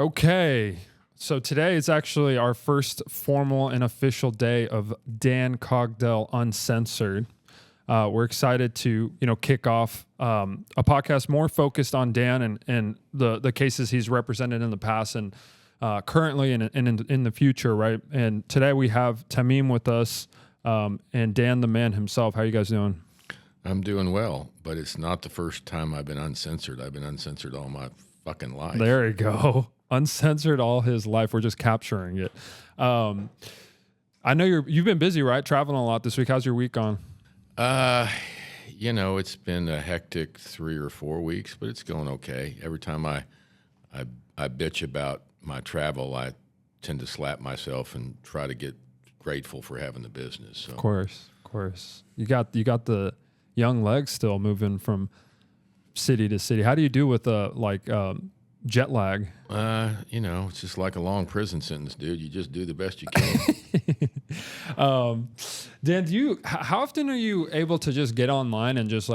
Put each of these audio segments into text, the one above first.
Okay. So today is actually our first formal and official day of Dan Cogdell Uncensored. We're excited to, kick off a podcast more focused on Dan and the cases he's represented in the past and currently and in the future, right? And today we have Tamim with us and Dan the man himself. How you guys doing? I'm doing well, but it's not the first time I've been uncensored. I've been uncensored all my fucking life. There you go. Uncensored all his life. We're just capturing it. I know you've been busy, right? Traveling a lot this week. How's your week gone? It's been a hectic 3 or 4 weeks, but it's going okay. Every time I bitch about my travel, I tend to slap myself and try to get grateful for having the business. So. Of course. You got the young legs still moving from city to city. How do you do with jet lag? It's just like a long prison sentence, dude. You just do the best you can. Dan, how often are you able to just get online and just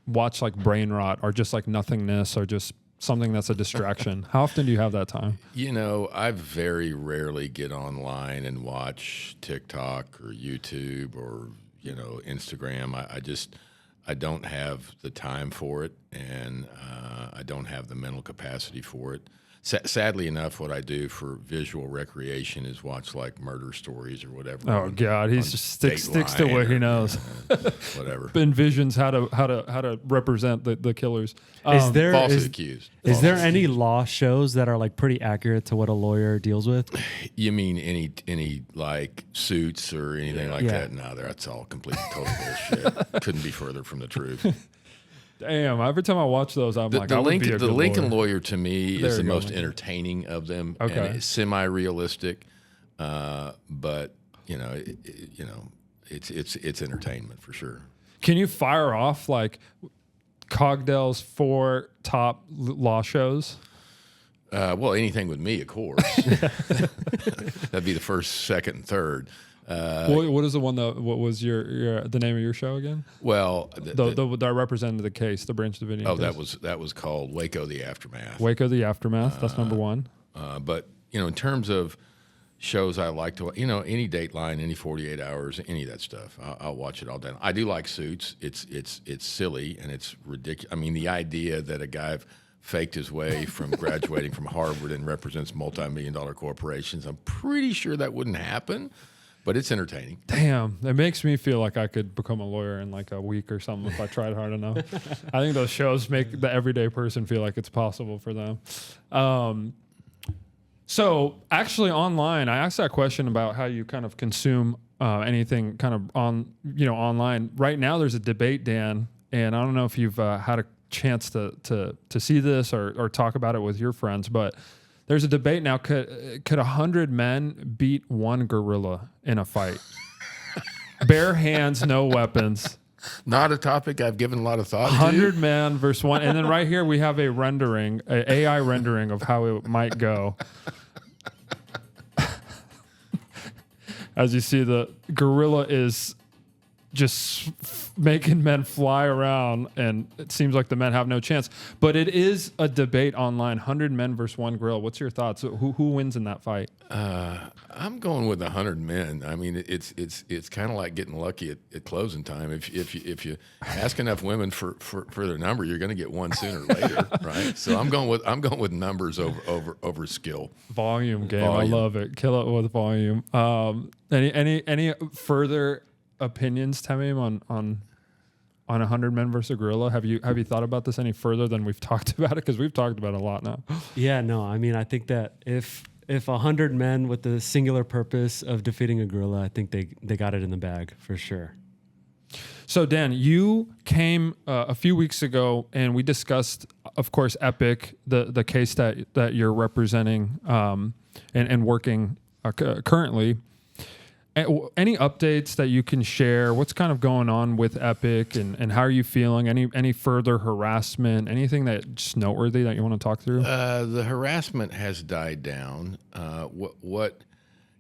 watch brain rot or just nothingness or just something that's a distraction? How often do you have that time? I very rarely get online and watch TikTok or YouTube or, Instagram. I don't have the time for it, and I don't have the mental capacity for it. Sadly enough, what I do for visual recreation is watch murder stories or whatever. Oh God, he just sticks to what he knows. Whatever. Envisions how to represent the killers. Falsely accused. Is there any law shows that are pretty accurate to what a lawyer deals with? You mean any Suits or anything like that? No, that's all complete total bullshit. Couldn't be further from the truth. Damn! Every time I watch those, I'm the Lincoln Lawyer to me is the most Lincoln. Entertaining of them. Okay. And it's semi-realistic, but it's entertainment for sure. Can you fire off Cogdell's 4 top law shows? Well, anything with me, of course. That'd be the first, second, and third. What is the one that? What was the name of your show again? Well, that represented the case, the Branch Davidian. Oh, case. that was called Waco: The Aftermath. Waco: The Aftermath. That's number 1. But in terms of shows, I like to any Dateline, any 48 Hours, any of that stuff. I'll watch it all day. I do like Suits. It's silly and it's ridiculous. I mean, the idea that a guy faked his way from graduating from Harvard and represents multi-million-dollar corporations. I'm pretty sure that wouldn't happen. But it's entertaining. Damn, it makes me feel like I could become a lawyer in a week or something if I tried hard enough. I think those shows make the everyday person feel like it's possible for them. So actually online, I asked that question about how you kind of consume anything kind of online. Right now there's a debate, Dan, and I don't know if you've had a chance to see this or talk about it with your friends, but there's a debate now. Could 100 men beat one gorilla in a fight? Bare hands, no weapons. Not a topic I've given a lot of thought to. 100 men versus one. And then right here we have a AI rendering of how it might go. As you see, the gorilla is just making men fly around, and it seems like the men have no chance. But it is a debate online: 100 men versus one gorilla. What's your thoughts? Who wins in that fight? I'm going with 100 men. I mean, it's kind of like getting lucky at closing time. If you ask enough women for their number, you're going to get one sooner or later, right? So I'm going with numbers over skill. Volume game. I love it. Kill it with volume. Any further opinions, Tamim, on 100 men versus a gorilla? Have you thought about this any further than we've talked about it? Because we've talked about it a lot now. Yeah, no. I mean, I think that if 100 men with the singular purpose of defeating a gorilla, I think they got it in the bag for sure. So Dan, you came a few weeks ago, and we discussed, of course, Epic, the case that you're representing and working currently. Any updates that you can share? What's kind of going on with Epic, and how are you feeling? Any further harassment? Anything that's noteworthy that you want to talk through? The harassment has died down. What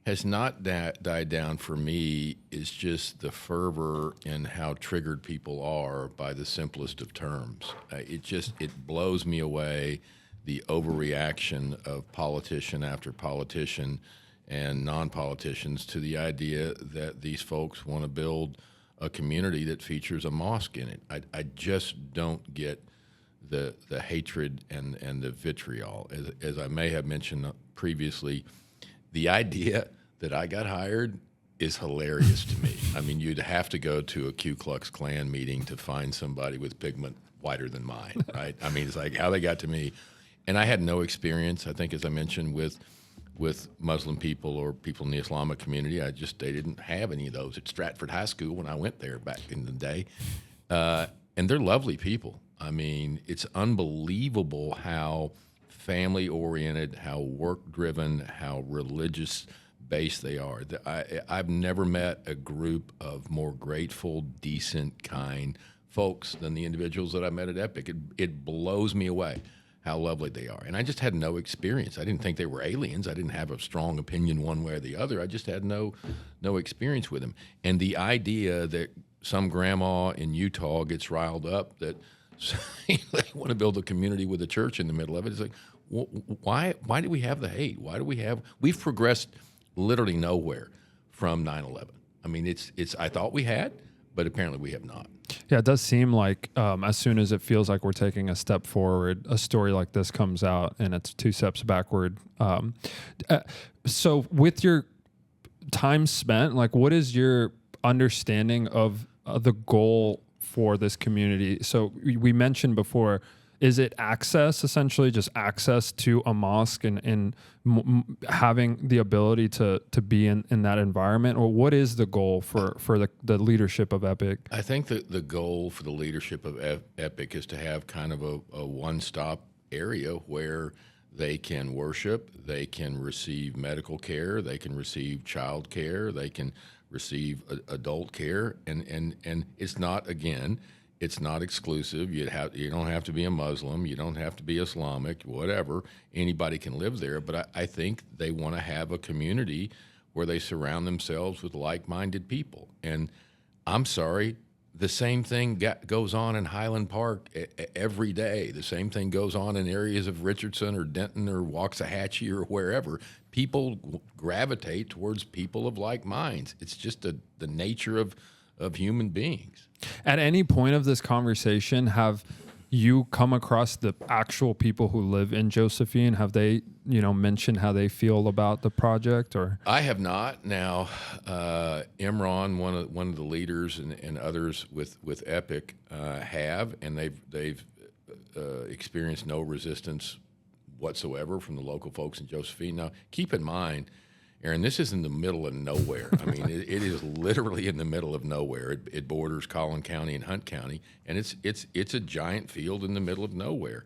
has not died down for me is just the fervor in how triggered people are by the simplest of terms. It blows me away the overreaction of politician after politician and non-politicians to the idea that these folks want to build a community that features a mosque in it. I just don't get the hatred and the vitriol. As I may have mentioned previously, the idea that I got hired is hilarious to me. I mean, you'd have to go to a Ku Klux Klan meeting to find somebody with pigment whiter than mine, right? I mean, it's like how they got to me. And I had no experience, I think, as I mentioned, with Muslim people or people in the Islamic community. They didn't have any of those at Stratford High School when I went there back in the day. And they're lovely people. I mean, it's unbelievable how family-oriented, how work-driven, how religious-based they are. I've never met a group of more grateful, decent, kind folks than the individuals that I met at Epic. It blows me away how lovely they are. And I just had no experience. I didn't think they were aliens. I didn't have a strong opinion one way or the other. I just had no experience with them. And the idea that some grandma in Utah gets riled up that they want to build a community with a church in the middle of it. It's like, why do we have the hate? We've progressed literally nowhere from 9/11. I mean, I thought we had, but apparently we have not. Yeah, it does seem like as soon as it feels like we're taking a step forward, a story like this comes out and it's 2 steps backward. So with your time spent, like, what is your understanding of the goal for this community? So we mentioned before, is it access, essentially just access to a mosque and having the ability to be in that environment? Or what is the goal for the leadership of Epic? I think that the goal for the leadership of Epic is to have kind of a one-stop area where they can worship, they can receive medical care, they can receive child care, they can receive adult care, and it's not, again, it's not exclusive. You don't have to be a Muslim, you don't have to be Islamic, whatever. Anybody can live there. But I think they want to have a community where they surround themselves with like-minded people. And I'm sorry, the same thing goes on in Highland Park every day. The same thing goes on in areas of Richardson or Denton or Waxahachie or wherever. People gravitate towards people of like minds. It's just the nature of human beings. At any point of this conversation, have you come across the actual people who live in Josephine? Have they, mentioned how they feel about the project? Or I have not. Now, Imran, one of the leaders, and others with Epic have, and they've experienced no resistance whatsoever from the local folks in Josephine. Now, keep in mind, Aaron, this is in the middle of nowhere. I mean, it is literally in the middle of nowhere. It borders Collin County and Hunt County, and it's a giant field in the middle of nowhere.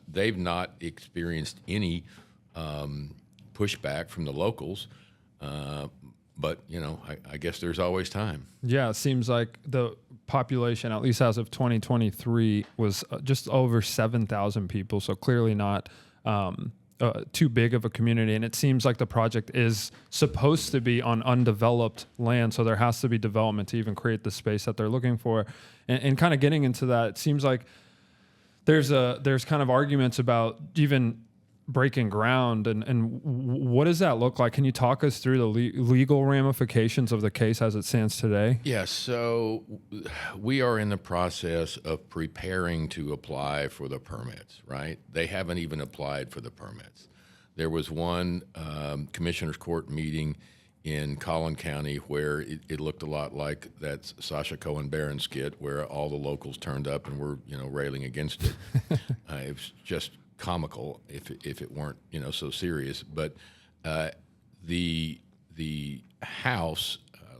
They've not experienced any pushback from the locals, but I guess there's always time. Yeah, it seems like the population, at least as of 2023, was just over 7,000 people. So clearly not too big of a community. And it seems like the project is supposed to be on undeveloped land. So there has to be development to even create the space that they're looking for. And kind of getting into that, it seems like there's kind of arguments about even breaking ground and what does that look like? Can you talk us through the legal ramifications of the case as it stands today? Yeah, so we are in the process of preparing to apply for the permits, right? They haven't even applied for the permits. There was one commissioner's court meeting in Collin County where it looked a lot like that Sacha Cohen Baron skit where all the locals turned up and were railing against it. It was just comical if it weren't so serious. But the House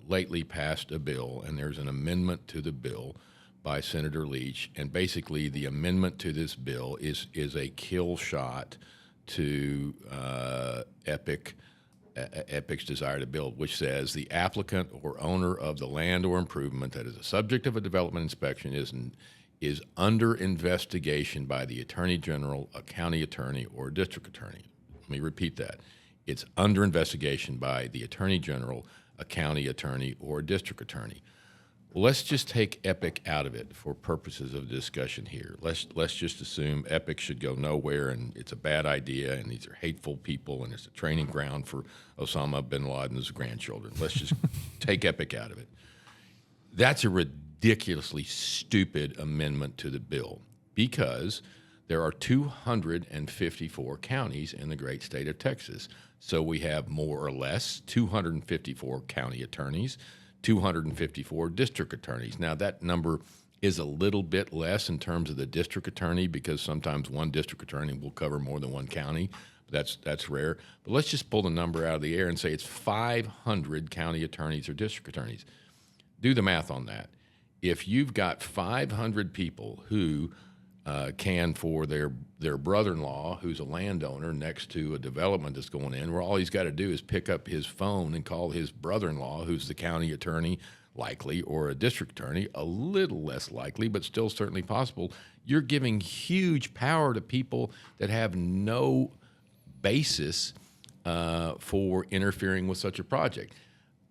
lately passed a bill, and there's an amendment to the bill by Senator Leach, and basically the amendment to this bill is a kill shot to Epic's desire to build, which says the applicant or owner of the land or improvement that is the subject of a development inspection is under investigation by the Attorney General, a county attorney, or a district attorney. Let me repeat that. It's under investigation by the Attorney General, a county attorney, or a district attorney. Let's just take Epic out of it for purposes of discussion here. Let's just assume Epic should go nowhere and it's a bad idea and these are hateful people and it's a training ground for Osama bin Laden's grandchildren. Let's just take Epic out of it. That's a ridiculously stupid amendment to the bill because there are 254 counties in the great state of Texas. So we have more or less 254 county attorneys, 254 district attorneys. Now, that number is a little bit less in terms of the district attorney because sometimes one district attorney will cover more than one county. That's rare. But let's just pull the number out of the air and say it's 500 county attorneys or district attorneys. Do the math on that. If you've got 500 people who can for their brother-in-law who's a landowner next to a development that's going in, where all he's got to do is pick up his phone and call his brother-in-law who's the county attorney likely or a district attorney, a little less likely but still certainly possible. You're giving huge power to people that have no basis for interfering with such a project.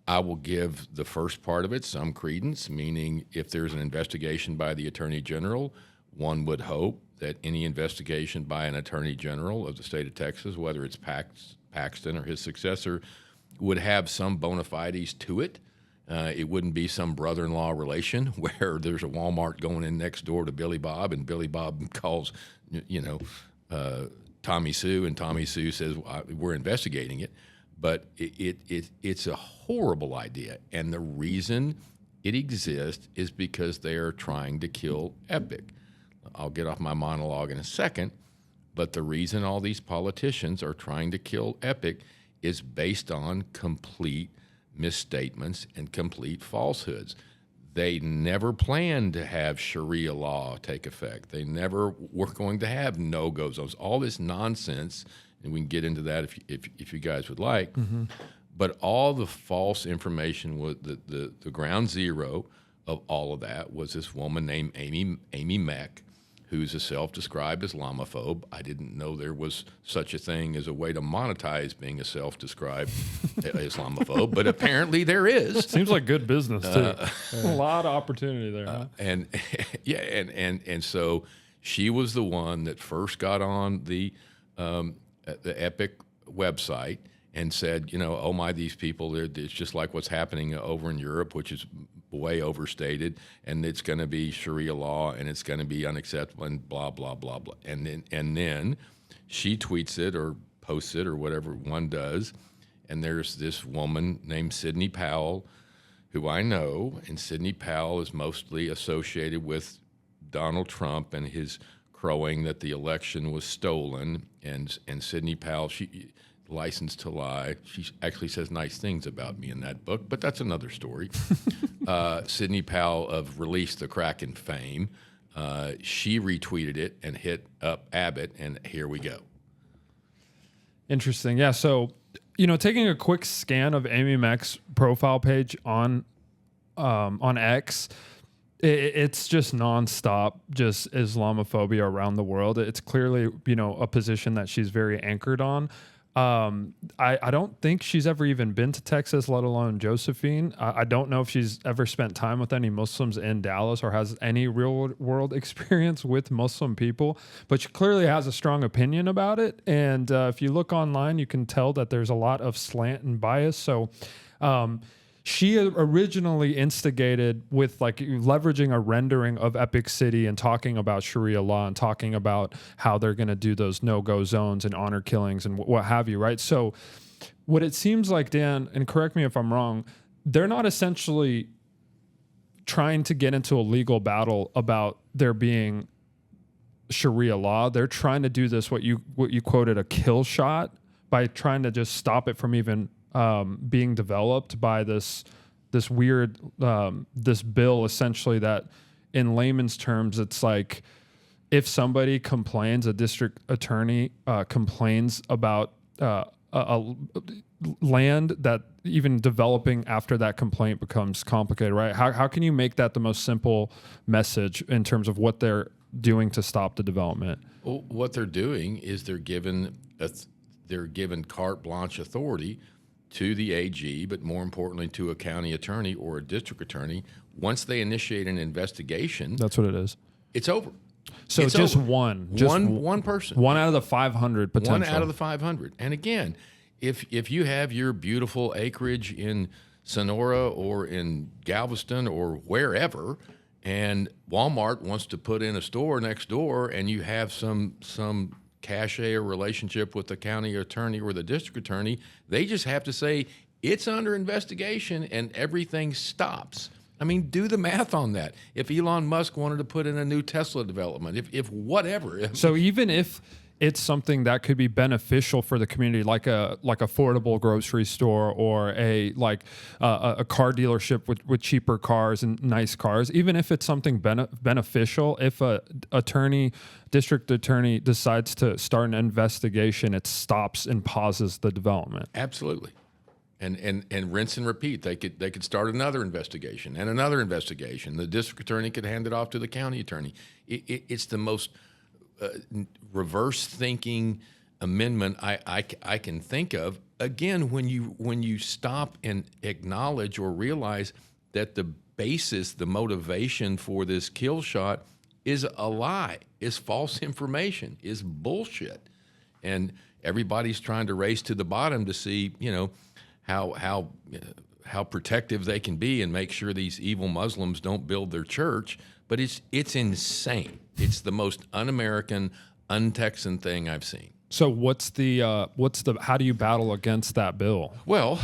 I will give the first part of it some credence, meaning if there's an investigation by the Attorney General, one would hope that any investigation by an attorney general of the state of Texas, whether it's Paxton or his successor, would have some bona fides to it. It wouldn't be some brother-in-law relation where there's a Walmart going in next door to Billy Bob, and Billy Bob calls, Tommy Sue, and Tommy Sue says, we're investigating it. But it's a horrible idea, and the reason it exists is because they are trying to kill Epic. I'll get off my monologue in a second, but the reason all these politicians are trying to kill Epic is based on complete misstatements and complete falsehoods. They never planned to have Sharia law take effect. They never were going to have no-go zones. All this nonsense, and we can get into that if you guys would like, but all the false information was the ground zero of all of that was this woman named Amy Meck, who's a self-described Islamophobe. I didn't know there was such a thing as a way to monetize being a self-described Islamophobe, but apparently there is. Seems like good business too. A lot of opportunity there. Huh? And so she was the one that first got on the Epic website and said, oh my, these people, it's just like what's happening over in Europe, which is way overstated, and it's going to be Sharia law, and it's going to be unacceptable, and blah, blah, blah, blah. And then she tweets it or posts it or whatever one does, and there's this woman named Sidney Powell, who I know, and Sidney Powell is mostly associated with Donald Trump and his crowing that the election was stolen, and Sidney Powell, she License to Lie. She actually says nice things about me in that book, but that's another story. Sidney Powell of Release the Kraken fame, she retweeted it and hit up Abbott, and here we go. Interesting. Yeah. So, taking a quick scan of Amy Meck's profile page on X, it's just nonstop, just Islamophobia around the world. It's clearly, a position that she's very anchored on. I don't think she's ever even been to Texas, let alone Josephine. I don't know if she's ever spent time with any Muslims in Dallas or has any real world experience with Muslim people, but she clearly has a strong opinion about it. And if you look online, you can tell that there's a lot of slant and bias. So she originally instigated with leveraging a rendering of Epic City and talking about Sharia law and talking about how they're going to do those no-go zones and honor killings and what have you, right? So what it seems like, Dan, and correct me if I'm wrong, they're not essentially trying to get into a legal battle about there being Sharia law. They're trying to do this, what you quoted, a kill shot, by trying to just stop it from even being developed by this weird this bill, essentially, that in layman's terms, it's like if somebody complains, a district attorney complains about a land, that even developing after that complaint becomes complicated, right? How can you make that the most simple message in terms of what they're doing to stop the development? Well, what they're doing is they're given carte blanche authority to the AG, but more importantly to a county attorney or a district attorney. Once they initiate an investigation, That's what it is. it's over. So It's just over. one person. One out of the 500 potential. One out of the 500. And again, if you have your beautiful acreage in Sonora or in Galveston or wherever, and Walmart wants to put in a store next door, and you have some cachet or relationship with the county attorney or the district attorney, they just have to say it's under investigation and everything stops. I mean, do the math on that. If Elon Musk wanted to put in a new Tesla development, if whatever. So even if it's something that could be beneficial for the community, like affordable grocery store or a car dealership with cheaper cars and nice cars, even if it's something beneficial, if a district attorney decides to start an investigation, it stops and pauses the development. Absolutely. And rinse and repeat. They could start another investigation and another investigation. The district attorney could hand it off to the county attorney. It's the most reverse thinking amendment I can think of. Again, when you stop and acknowledge or realize that the basis, the motivation for this kill shot is a lie, is false information, is bullshit, and everybody's trying to race to the bottom to see, how protective they can be and make sure these evil Muslims don't build their church. But it's insane. It's the most un-American, un-Texan thing I've seen. So how do you battle against that bill? Well,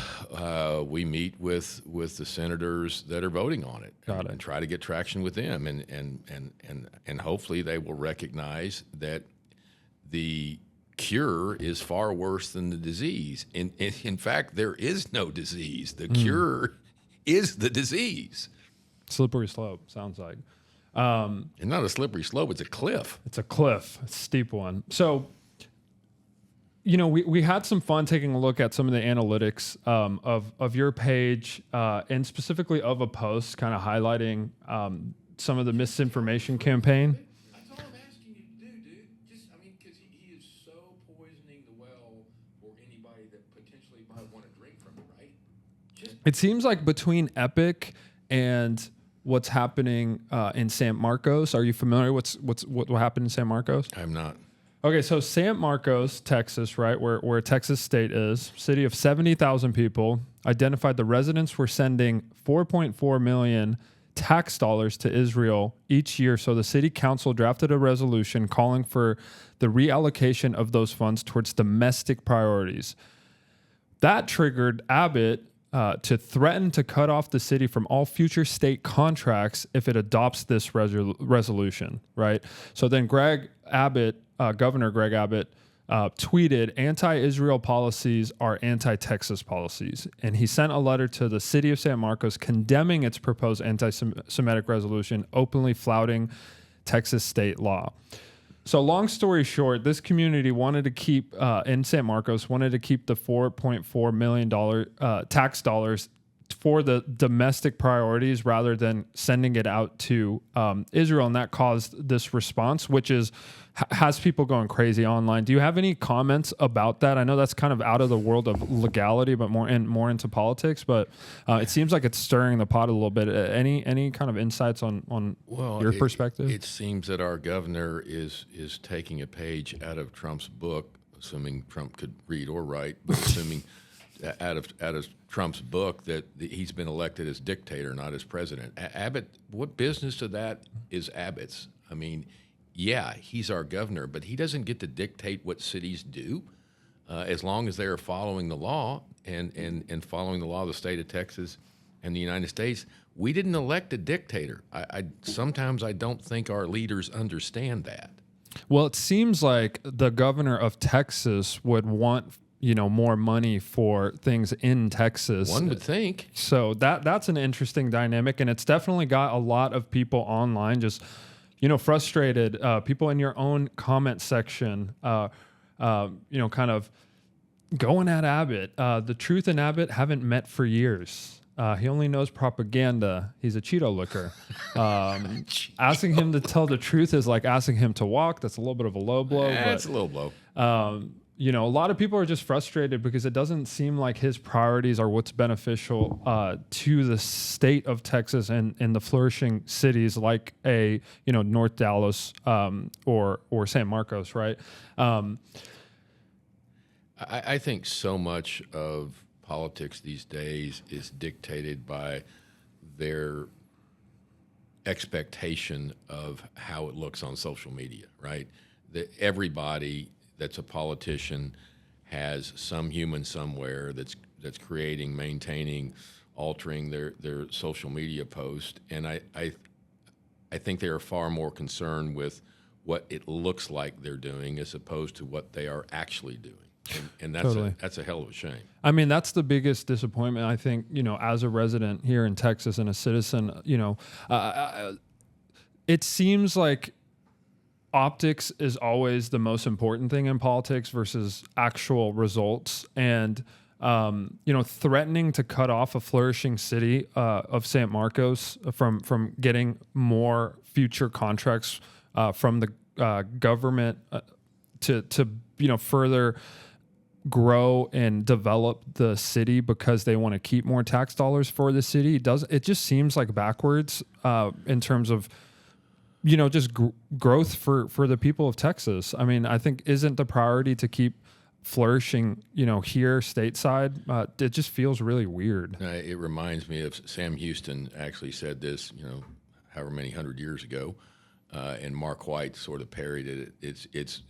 we meet with the senators that are voting on it. Got it. And try to get traction with them, and hopefully they will recognize that the cure is far worse than the disease. In fact, there is no disease. The cure is the disease. Slippery slope, sounds like. And not a slippery slope, it's a cliff. It's a cliff, a steep one. So, we had some fun taking a look at some of the analytics of your page and specifically of a post kind of highlighting some of the misinformation campaign. That's all I'm asking you to do, dude. Because he is so poisoning the well for anybody that potentially might want to drink from it, right? It seems like between Epic and what's happening in San Marcos, are you familiar with what happened in San Marcos? I'm not. Okay, so San Marcos, Texas, right, where Texas State is, city of 70,000 people, identified the residents were sending 4.4 million tax dollars to Israel each year. So the city council drafted a resolution calling for the reallocation of those funds towards domestic priorities. That triggered Abbott to threaten to cut off the city from all future state contracts if it adopts this resolution, right? So then Governor Greg Abbott tweeted, anti-Israel policies are anti-Texas policies. And he sent a letter to the city of San Marcos condemning its proposed anti-Semitic resolution, openly flouting Texas state law. So long story short, this community wanted to keep, in San Marcos, wanted to keep the $4.4 million tax dollars for the domestic priorities rather than sending it out to Israel. And that caused this response, which has people going crazy online. Do you have any comments about that? I know that's kind of out of the world of legality, but more into politics. But it seems like it's stirring the pot a little bit. Any kind of insights on your perspective? It seems that our governor is taking a page out of Trump's book, assuming Trump could read or write, but assuming out of Trump's book that he's been elected as dictator, not as president. Abbott, what business of that is Abbott's? I mean, yeah, he's our governor, but he doesn't get to dictate what cities do as long as they are following the law and following the law of the state of Texas and the United States. We didn't elect a dictator. Sometimes I don't think our leaders understand that. Well, it seems like the governor of Texas would want more money for things in Texas. One would think. So that's an interesting dynamic, and it's definitely got a lot of people online just frustrated. People in your own comment section, kind of going at Abbott. The truth and Abbott haven't met for years. He only knows propaganda. He's a Cheeto licker. Asking him to tell the truth is like asking him to walk. That's a little bit of a low blow. It's a low blow. you know, a lot of people are just frustrated because it doesn't seem like his priorities are what's beneficial to the state of Texas and the flourishing cities like North Dallas or San Marcos, right? I think so much of politics these days is dictated by their expectation of how it looks on social media, right? That everybody that's a politician has some human somewhere that's creating, maintaining, altering their social media post, and I think they are far more concerned with what it looks like they're doing as opposed to what they are actually doing. And that's Totally. that's a hell of a shame. I mean, that's the biggest disappointment, I think, you know, as a resident here in Texas and a citizen, you know, it seems like optics is always the most important thing in politics versus actual results. And, threatening to cut off a flourishing city of San Marcos from getting more future contracts from the government to further grow and develop the city because they want to keep more tax dollars for the city. It just seems like backwards in terms of just growth for the people of Texas. I mean, I think isn't the priority to keep flourishing here stateside? It just feels really weird. It reminds me of Sam Houston actually said this however many 100 years ago. And Mark White sort of parodied it. It's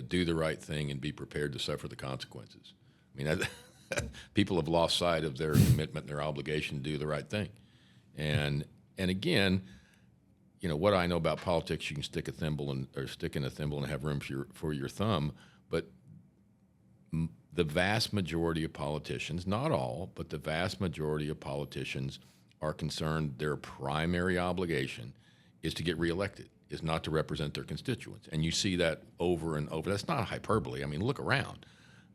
do the right thing and be prepared to suffer the consequences. I mean, people have lost sight of their commitment and their obligation to do the right thing. And again, what I know about politics, you can stick in a thimble and have room for your thumb. But the vast majority of politicians, not all, but the vast majority of politicians are concerned their primary obligation is to get reelected, is not to represent their constituents. And you see that over and over. That's not hyperbole. I mean, look around.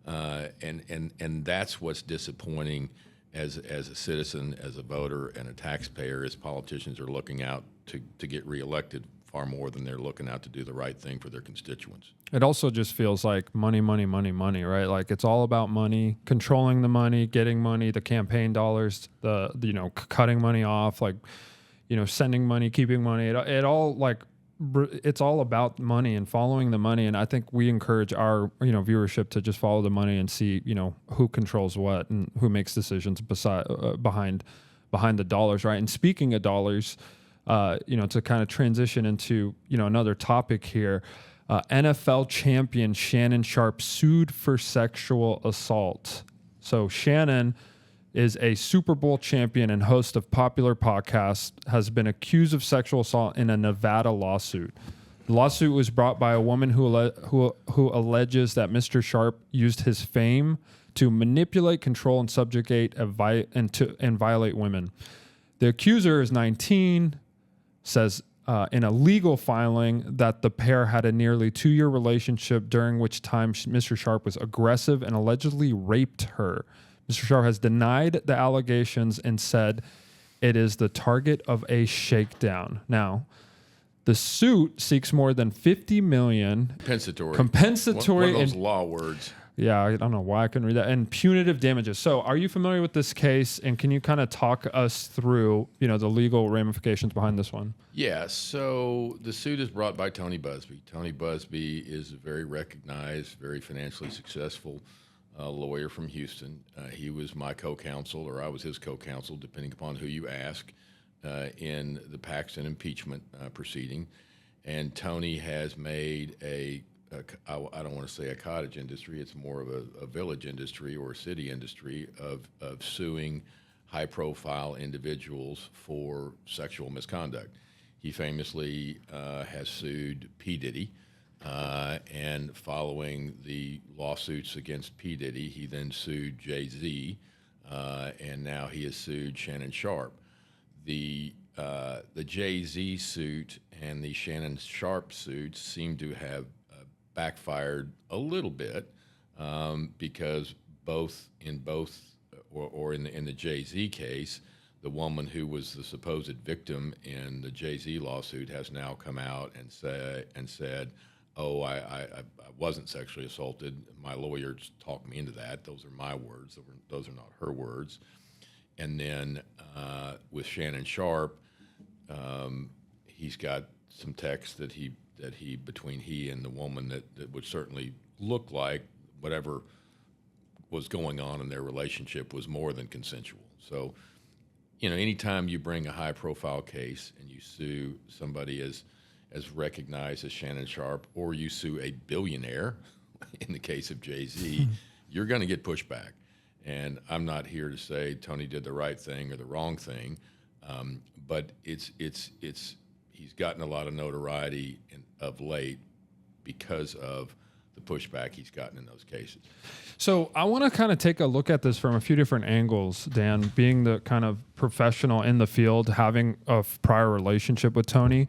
And that's what's disappointing as a citizen, as a voter, and a taxpayer, as politicians are looking out to get reelected far more than they're looking out to do the right thing for their constituents. It also just feels like money, money, money, money, right? Like it's all about money, controlling the money, getting money, the campaign dollars, cutting money off, like, sending money, keeping money. It's all about money and following the money. And I think we encourage our, viewership to just follow the money and see, who controls what and who makes decisions behind the dollars, right? And speaking of dollars, to kind of transition into, another topic here, NFL champion Shannon Sharpe sued for sexual assault. So Shannon is a Super Bowl champion and host of popular podcasts, has been accused of sexual assault in a Nevada lawsuit. The lawsuit was brought by a woman who alleges that Mr. Sharpe used his fame to manipulate, control, and subjugate and violate women. The accuser is 19, says in a legal filing that the pair had a nearly 2-year relationship during which time Mr. Sharpe was aggressive and allegedly raped her. Mr. Sharpe has denied the allegations and said it is the target of a shakedown. Now, the suit seeks more than $50 million compensatory. One of those law words. Yeah, I don't know why I couldn't read that. And punitive damages. So, are you familiar with this case? And can you kind of talk us through, the legal ramifications behind this one? Yeah. So the suit is brought by Tony Busby. Tony Busby is a very recognized, very financially successful lawyer from Houston. He was my co-counsel, or I was his co-counsel, depending upon who you ask, in the Paxton impeachment proceeding. And Tony has made I don't want to say a cottage industry, it's more of a village industry or a city industry of suing high-profile individuals for sexual misconduct. He famously has sued P. Diddy. And following the lawsuits against P. Diddy, he then sued Jay-Z, and now he has sued Shannon Sharpe. The Jay-Z suit and the Shannon Sharpe suits seem to have backfired a little bit because in the Jay-Z case, the woman who was the supposed victim in the Jay-Z lawsuit has now come out and said, oh, I wasn't sexually assaulted. My lawyers talked me into that. Those are my words. Those are not her words. And then with Shannon Sharp, he's got some text that he between he and the woman that would certainly look like whatever was going on in their relationship was more than consensual. So, anytime you bring a high-profile case and you sue somebody as recognized as Shannon Sharp, or you sue a billionaire, in the case of Jay-Z, you're going to get pushback. And I'm not here to say Tony did the right thing or the wrong thing, but he's gotten a lot of notoriety of late because of the pushback he's gotten in those cases. So I want to kind of take a look at this from a few different angles, Dan, being the kind of professional in the field, having a prior relationship with Tony.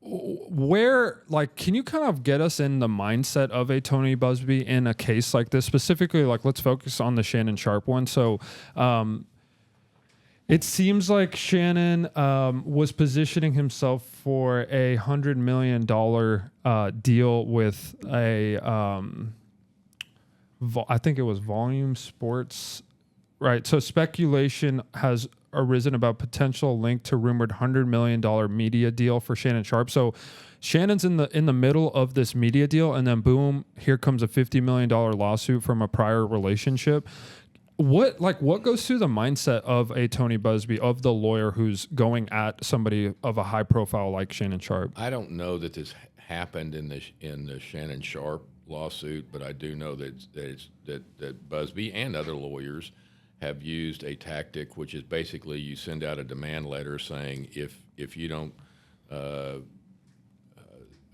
Where, like, can you kind of get us in the mindset of a Tony Buzbee in a case like this? Specifically, like, let's focus on the Shannon Sharp one. So it seems like Shannon was positioning himself for a $100 million deal with I think it was Volume Sports, right? So speculation has arisen about potential link to rumored $100 million media deal for Shannon Sharp. So Shannon's in the middle of this media deal, and then boom, here comes a $50 million lawsuit from a prior relationship. What goes through the mindset of a Tony Buzbee, of the lawyer who's going at somebody of a high profile like Shannon Sharp? I don't know that this happened in the Shannon Sharp lawsuit, but I do know that Buzbee and other lawyers have used a tactic, which is basically you send out a demand letter saying if you don't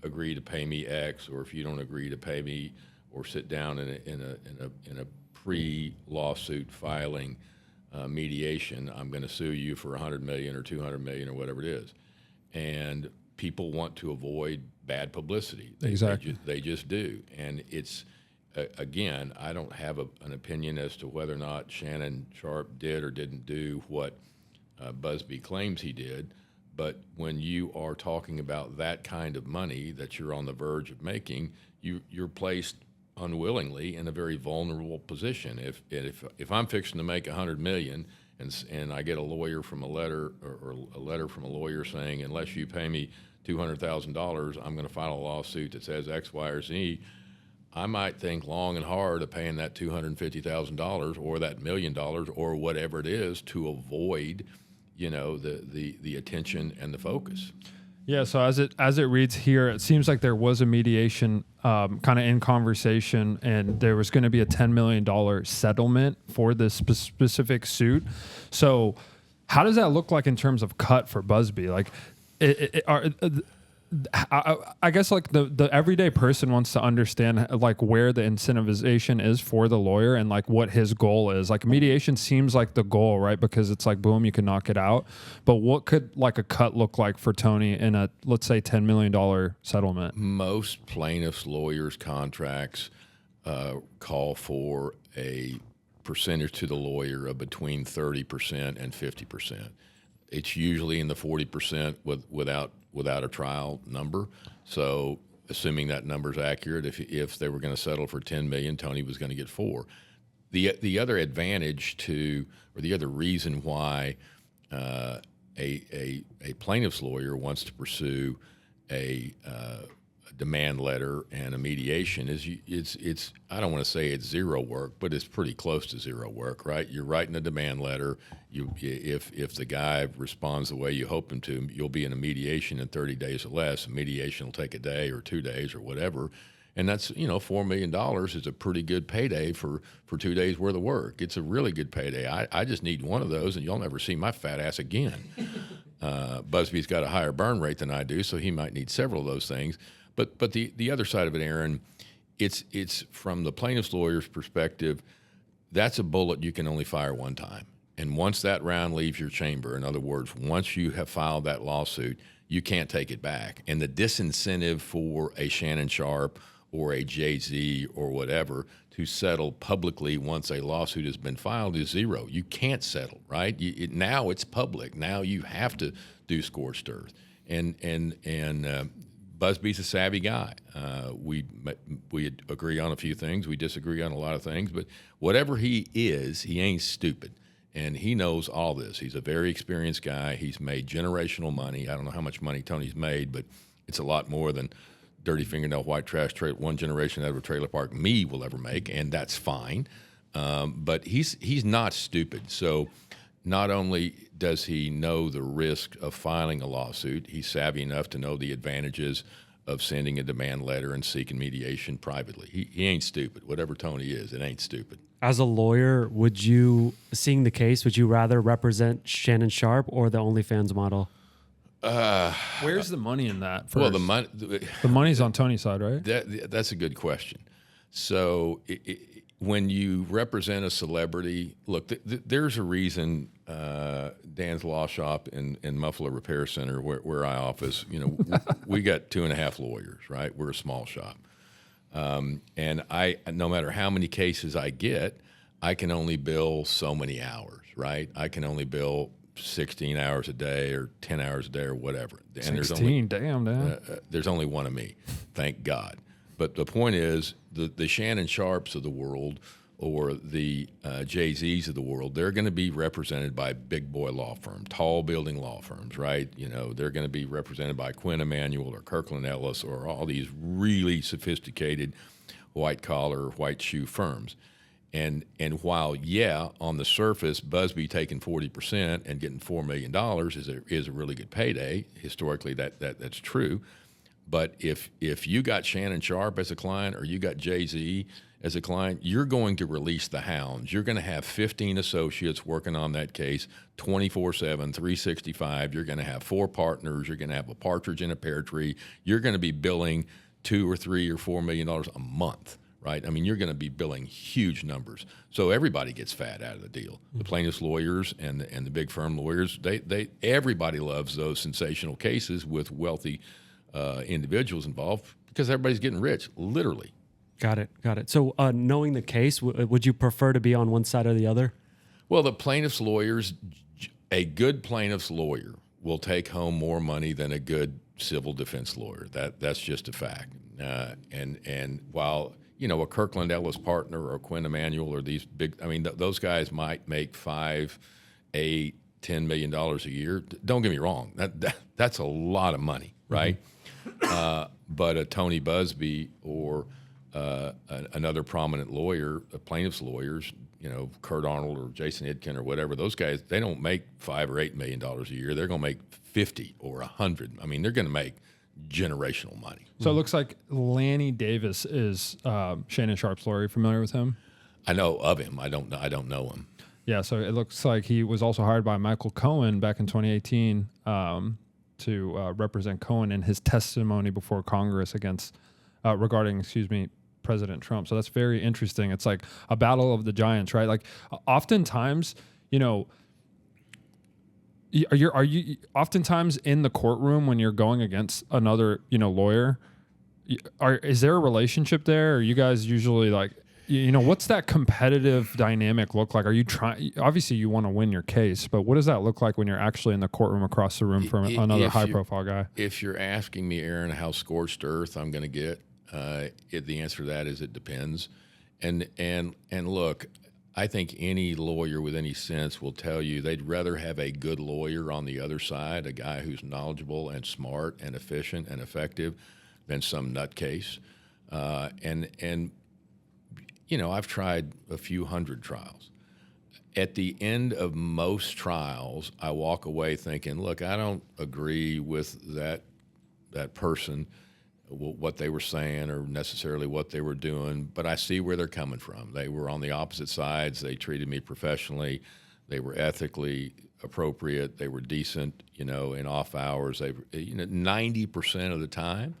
agree to pay me X, or if you don't agree to pay me, or sit down in a pre-lawsuit filing mediation, I'm going to sue you for $100 million or $200 million or whatever it is. And people want to avoid bad publicity. Exactly. They just do. And it's, again, I don't have an opinion as to whether or not Shannon Sharp did or didn't do what Buzbee claims he did. But when you are talking about that kind of money that you're on the verge of making, you're placed unwillingly in a very vulnerable position. If I'm fixing to make $100 million and I get a lawyer from a letter or a letter from a lawyer saying, unless you pay me $200,000, I'm going to file a lawsuit that says X, Y, or Z, I might think long and hard of paying that $250,000 or that $1 million or whatever it is to avoid, the attention and the focus. Yeah, so as it reads here, it seems like there was a mediation kind of in conversation, and there was going to be a $10 million settlement for this specific suit. So how does that look like in terms of cut for Buzbee? Like, I guess like the everyday person wants to understand like where the incentivization is for the lawyer and like what his goal is. Like mediation seems like the goal, right? Because it's like, boom, you can knock it out. But what could like a cut look like for Tony in a, let's say, $10 million settlement? Most plaintiffs' lawyers' contracts call for a percentage to the lawyer of between 30% and 50%. It's usually in the 40% without a trial number. So assuming that number's accurate, if they were going to settle for $10 million, Tony was going to get $4 million. The other advantage or the other reason why a plaintiff's lawyer wants to pursue a demand letter and a mediation is it's I don't want to say it's zero work, but it's pretty close to zero work, right? You're writing a demand letter. If the guy responds the way you hope him to, you'll be in a mediation in 30 days or less. A mediation will take a day or 2 days or whatever, and that's $4 million is a pretty good payday for 2 days worth of work. It's a really good payday. I just need one of those, and you'll never see my fat ass again. Buzbee's got a higher burn rate than I do, so he might need several of those things. But the other side of it, Aaron, it's from the plaintiff's lawyer's perspective, that's a bullet you can only fire one time. And once that round leaves your chamber, in other words, once you have filed that lawsuit, you can't take it back. And the disincentive for a Shannon Sharp or a Jay-Z or whatever to settle publicly once a lawsuit has been filed is zero. You can't settle, right? Now it's public. Now you have to do scorched earth. and Busby's a savvy guy. We agree on a few things. We disagree on a lot of things. But whatever he is, he ain't stupid. And he knows all this. He's a very experienced guy. He's made generational money. I don't know how much money Tony's made, but it's a lot more than dirty fingernail, white trash, one generation out of a trailer park me will ever make, and that's fine. But he's not stupid. So not only does he know the risk of filing a lawsuit, he's savvy enough to know the advantages of sending a demand letter and seeking mediation privately. He ain't stupid. Whatever Tony is, it ain't stupid. As a lawyer, seeing the case, would you rather represent Shannon Sharpe or the OnlyFans model? Where's the money in that? First? Well, the money's on Tony's side, right? That's a good question. So when you represent a celebrity, look, there's a reason Dan's Law Shop and Muffler Repair Center, where I office, we got 2.5 lawyers, right? We're a small shop. And no matter how many cases I get, I can only bill so many hours, right? I can only bill 16 hours a day or 10 hours a day or whatever. And 16, damn. There's only one of me, thank God. But the point is, the Shannon Sharps of the world or the Jay-Z's of the world, they're going to be represented by big boy law firms, tall building law firms, right? They're going to be represented by Quinn Emanuel or Kirkland Ellis or all these really sophisticated white-collar, white-shoe firms. And while, on the surface, Busby taking 40% and getting $4 million is a really good payday, historically that's true. But if you got Shannon Sharpe as a client or you got Jay-Z as a client, you're going to release the hounds. You're going to have 15 associates working on that case 24/7, 365. You're going to have 4 partners. You're going to have a partridge in a pear tree. You're going to be billing $2 or $3 or $4 million a month, right? I mean, you're going to be billing huge numbers. So everybody gets fat out of the deal. The plaintiffs' lawyers and the big firm lawyers, everybody loves those sensational cases with wealthy individuals involved because everybody's getting rich, literally. Got it. So knowing the case, would you prefer to be on one side or the other? Well, the plaintiff's lawyers, a good plaintiff's lawyer will take home more money than a good civil defense lawyer. That's just a fact. And while, a Kirkland Ellis partner or a Quinn Emanuel or these big, those guys might make $5, $8, $10 million a year. Don't get me wrong. That's a lot of money, right? Mm-hmm. But a Tony Busby or another prominent lawyer, plaintiff's lawyers, Kurt Arnold or Jason Idkin or whatever, those guys, they don't make $5 or $8 million a year. They're going to make 50 or 100. They're going to make generational money. So it looks like Lanny Davis is Shannon Sharpe's lawyer. Are you familiar with him? I know of him. I don't know him. Yeah, so it looks like he was also hired by Michael Cohen back in 2018 to represent Cohen in his testimony before Congress regarding President Trump. So that's very interesting. It's like a battle of the giants, right? Like oftentimes, are you oftentimes in the courtroom when you're going against another, lawyer? Is there a relationship there? Or you guys usually like, what's that competitive dynamic look like? Are you trying? Obviously, you want to win your case, but what does that look like when you're actually in the courtroom across the room from another high-profile guy? If you're asking me, Aaron, how scorched earth I'm going to get, the answer to that is it depends. And look, I think any lawyer with any sense will tell you they'd rather have a good lawyer on the other side, a guy who's knowledgeable and smart and efficient and effective, than some nutcase. I've tried a few hundred trials. At the end of most trials, I walk away thinking, look, I don't agree with that person, what they were saying or necessarily what they were doing, but I see where they're coming from. They were on the opposite sides. They treated me professionally. They were ethically appropriate. They were decent, in off hours. 90% of the time,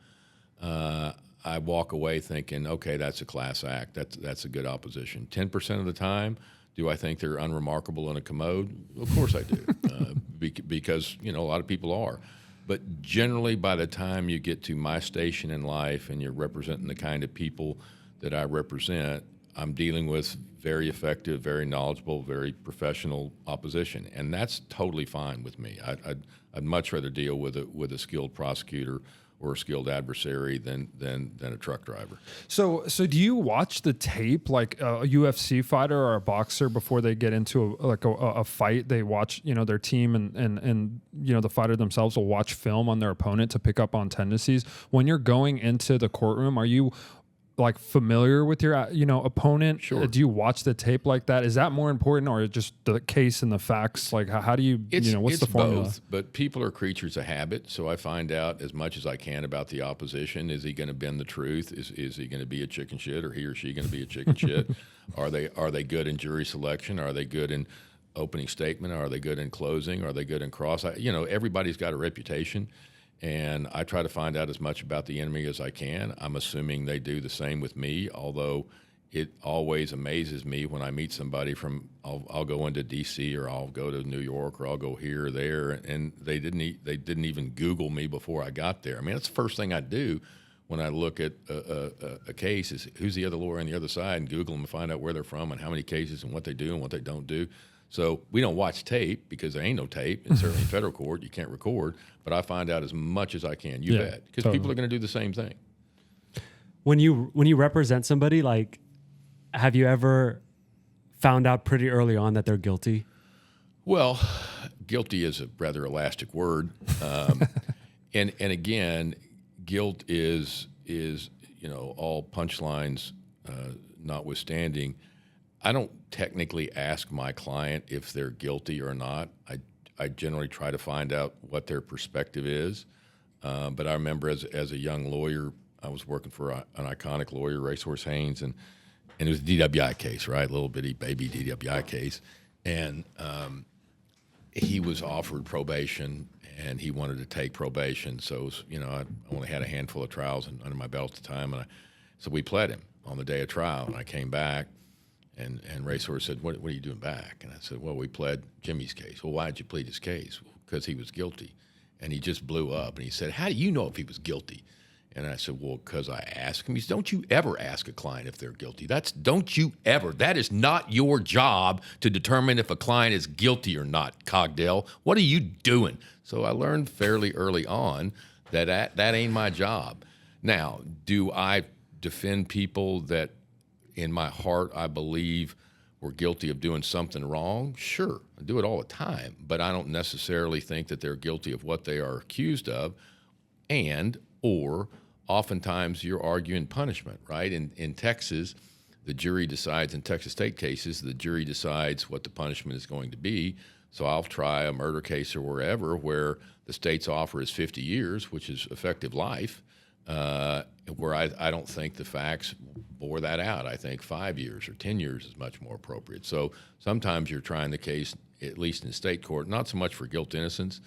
I walk away thinking, okay, that's a class act. That's a good opposition. 10% of the time, do I think they're unremarkable in a commode? Of course I do, because a lot of people are. But generally, by the time you get to my station in life and you're representing the kind of people that I represent, I'm dealing with very effective, very knowledgeable, very professional opposition, and that's totally fine with me. I'd much rather deal with a skilled prosecutor or a skilled adversary than a truck driver. So do you watch the tape like a UFC fighter or a boxer before they get into a fight? They watch, their team and the fighter themselves will watch film on their opponent to pick up on tendencies. When you're going into the courtroom, are you like familiar with your opponent? Sure. Do you watch the tape like that? Is that more important, or just the case and the facts? Like how do you what's the formula? Both, but people are creatures of habit, so I find out as much as I can about the opposition. Is he going to bend the truth? Is he going to be a chicken shit, or he or she going to be a chicken shit? Are they good in jury selection? Are they good in opening statement? Are they good in closing? Are they good in cross? Everybody's got a reputation. And I try to find out as much about the enemy as I can. I'm assuming they do the same with me, although it always amazes me when I meet somebody from, I'll go into D.C. or I'll go to New York or I'll go here or there, and they didn't even Google me before I got there. I mean, that's the first thing I do when I look at a case is who's the other lawyer on the other side, and Google them and find out where they're from and how many cases and what they do and what they don't do. So we don't watch tape because there ain't no tape, and certainly in federal court you can't record. But I find out as much as I can. You bet, because people are going to do the same thing. When you represent somebody, like, have you ever found out pretty early on that they're guilty? Well, guilty is a rather elastic word, and again, guilt is all punchlines notwithstanding. I don't technically ask my client if they're guilty or not. I generally try to find out what their perspective is. But I remember as a young lawyer, I was working for an iconic lawyer, Racehorse Haynes, and it was a DWI case, right? A little bitty baby DWI case. And he was offered probation, and he wanted to take probation. So, it was, I only had a handful of trials under my belt at the time. So we pled him on the day of trial, and I came back. And Racehorse said, what are you doing back? And I said, well, we pled Jimmy's case. Well, why did you plead his case? Well, because he was guilty. And he just blew up. And he said, how do you know if he was guilty? And I said, well, because I asked him. He said, don't you ever ask a client if they're guilty. Don't you ever. That is not your job to determine if a client is guilty or not, Cogdell. What are you doing? So I learned fairly early on that ain't my job. Now, do I defend people that in my heart I believe were guilty of doing something wrong? Sure, I do it all the time, but I don't necessarily think that they're guilty of what they are accused of, or oftentimes you're arguing punishment, right? In Texas, the jury decides, in Texas state cases, the jury decides what the punishment is going to be. So I'll try a murder case or wherever where the state's offer is 50 years, which is effective life, where I don't think the facts bore that out. I think 5 years or 10 years is much more appropriate. So sometimes you're trying the case, at least in state court, not so much for guilt innocence,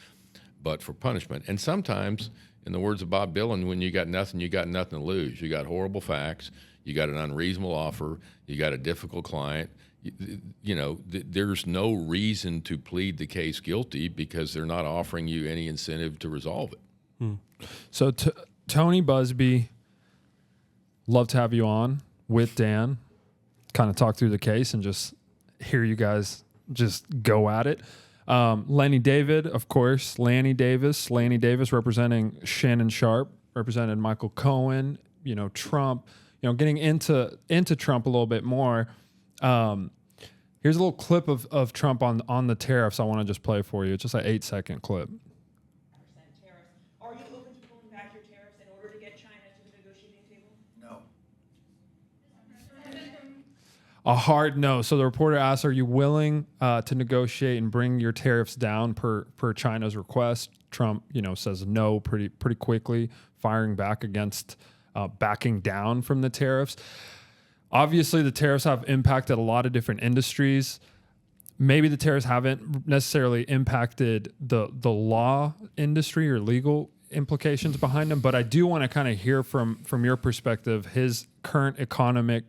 but for punishment. And sometimes, in the words of Bob Dylan, when you got nothing to lose. You got horrible facts, you got an unreasonable offer, you got a difficult client. There's no reason to plead the case guilty because they're not offering you any incentive to resolve it. So Tony Busby, love to have you on with Dan, kind of talk through the case and just hear you guys just go at it. Lanny David, of course, Lanny Davis representing Shannon Sharp, represented Michael Cohen, Trump, getting into Trump a little bit more. Here's a little clip of Trump on the tariffs I want to just play for you. It's just an 8-second clip. Tariffs. Are you open to pulling back your tariffs in order to get China to the negotiating table? No. A hard no. So the reporter asks, are you willing to negotiate and bring your tariffs down per China's request? Trump, says no pretty quickly, firing back against backing down from the tariffs. Obviously, the tariffs have impacted a lot of different industries. Maybe the tariffs haven't necessarily impacted the law industry or legal implications behind them, but I do want to kind of hear from your perspective his current economic,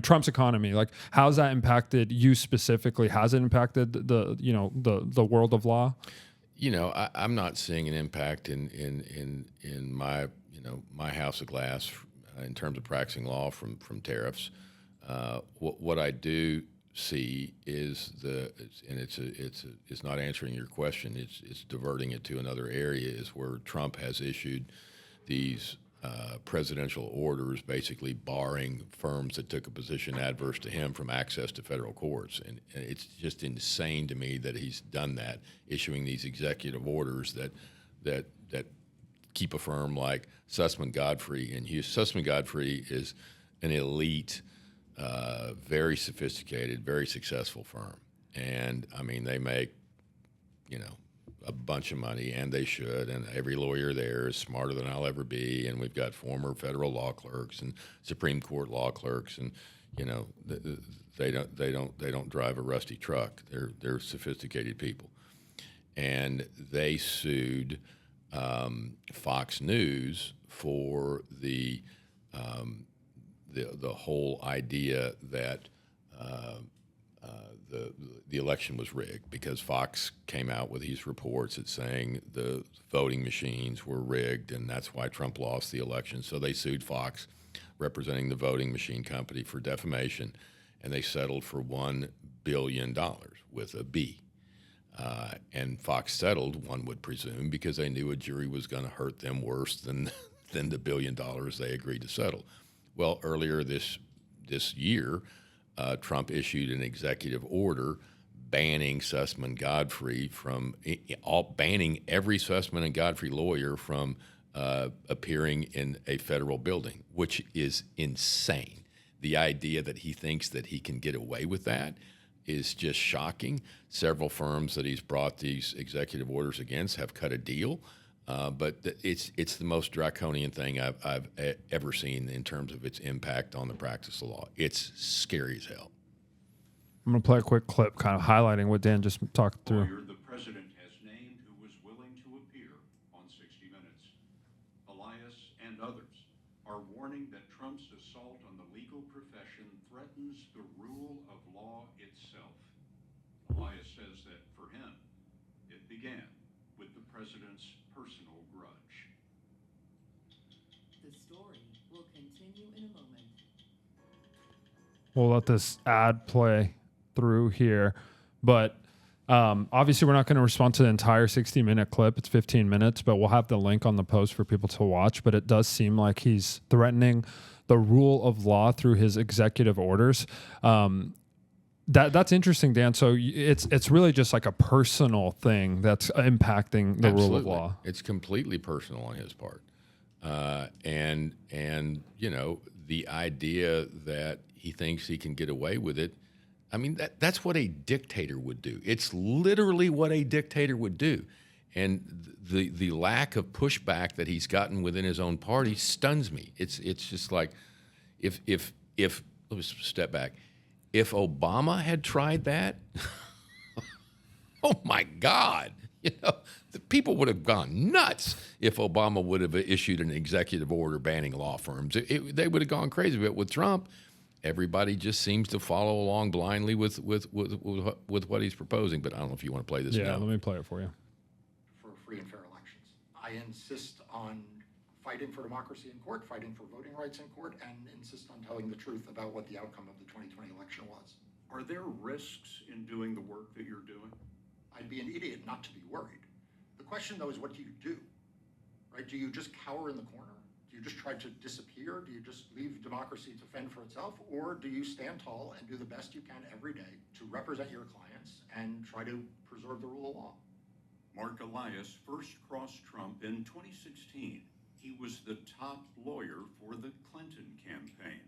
Trump's economy. Like, how's that impacted you specifically? Has it impacted the world of law? I'm not seeing an impact in my my house of glass in terms of practicing law from tariffs. What I do see is it's not answering your question. It's diverting it to another area. Is where Trump has issued these presidential orders, basically barring firms that took a position adverse to him from access to federal courts, and it's just insane to me that he's done that, issuing these executive orders that keep a firm like Sussman Godfrey in Houston. Sussman Godfrey is an elite, very sophisticated, very successful firm. And I mean, they make, a bunch of money, and they should. And every lawyer there is smarter than I'll ever be. And we've got former federal law clerks and Supreme Court law clerks, and they don't drive a rusty truck. They're sophisticated people. And they sued Fox News for the whole idea that the election was rigged, because Fox came out with these reports that saying the voting machines were rigged, and that's why Trump lost the election. So they sued Fox, representing the voting machine company, for defamation, and they settled for $1 billion with a B. And Fox settled, one would presume, because they knew a jury was going to hurt them worse than the $1 billion they agreed to settle. Well, earlier this year, Trump issued an executive order banning Sussman Godfrey banning every Sussman and Godfrey lawyer from appearing in a federal building, which is insane. The idea that he thinks that he can get away with that is just shocking. Several firms that he's brought these executive orders against have cut a deal, but it's the most draconian thing I've ever seen in terms of its impact on the practice of law. It's scary as hell. I'm going to play a quick clip kind of highlighting what Dan just talked through. The president has named who was willing to appear on 60 Minutes. Elias and others are warning that Trump's assault on the legal profession threatens the rule of law itself. Elias says that for him, it began with the president's personal grudge. The story will continue in a moment. We'll let this ad play through here, but obviously we're not going to respond to the entire 60-minute clip. It's 15 minutes, but we'll have the link on the post for people to watch. But it does seem like he's threatening the rule of law through his executive orders. That's interesting, Dan. So it's really just like a personal thing that's impacting the Absolutely. rule of law. It's completely personal on his part, and the idea that he thinks he can get away with it. I mean, that's what a dictator would do. It's literally what a dictator would do. And the lack of pushback that he's gotten within his own party stuns me. It's just like, if let's step back. If Obama had tried that, oh my God, the people would have gone nuts if Obama would have issued an executive order banning law firms. They would have gone crazy. But with Trump, everybody just seems to follow along blindly with what he's proposing. But I don't know if you want to play this now. Yeah, let me play it for you. For free and fair elections. I insist on fighting for democracy in court, fighting for voting rights in court, and insist on telling the truth about what the outcome of the 2020 election was. Are there risks in doing the work that you're doing? I'd be an idiot not to be worried. The question, though, is what do you do? Right? Do you just cower in the corner? Do you just try to disappear? Do you just leave democracy to fend for itself? Or do you stand tall and do the best you can every day to represent your clients and try to preserve the rule of law? Mark Elias first crossed Trump in 2016. He was the top lawyer for the Clinton campaign.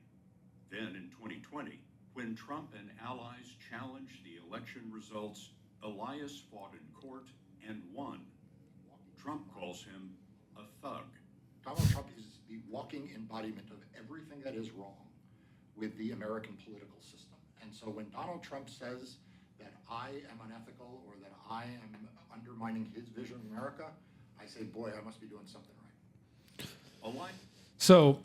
Then in 2020, when Trump and allies challenged the election results, Elias fought in court and won. Trump calls him a thug. Donald Trump is the walking embodiment of everything that is wrong with the American political system. And so when Donald Trump says that I am unethical or that I am undermining his vision of America, I say, boy, I must be doing something right. So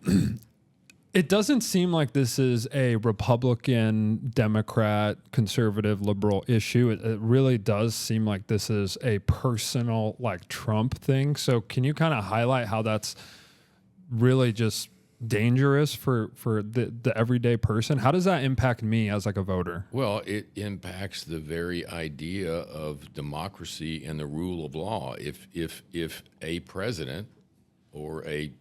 it doesn't seem like this is a Republican, Democrat, conservative, liberal issue. It really does seem like this is a personal, like, Trump thing. So can you kind of highlight how that's really just dangerous for the everyday person? How does that impact me as like a voter? Well, it impacts the very idea of democracy and the rule of law. If a president or if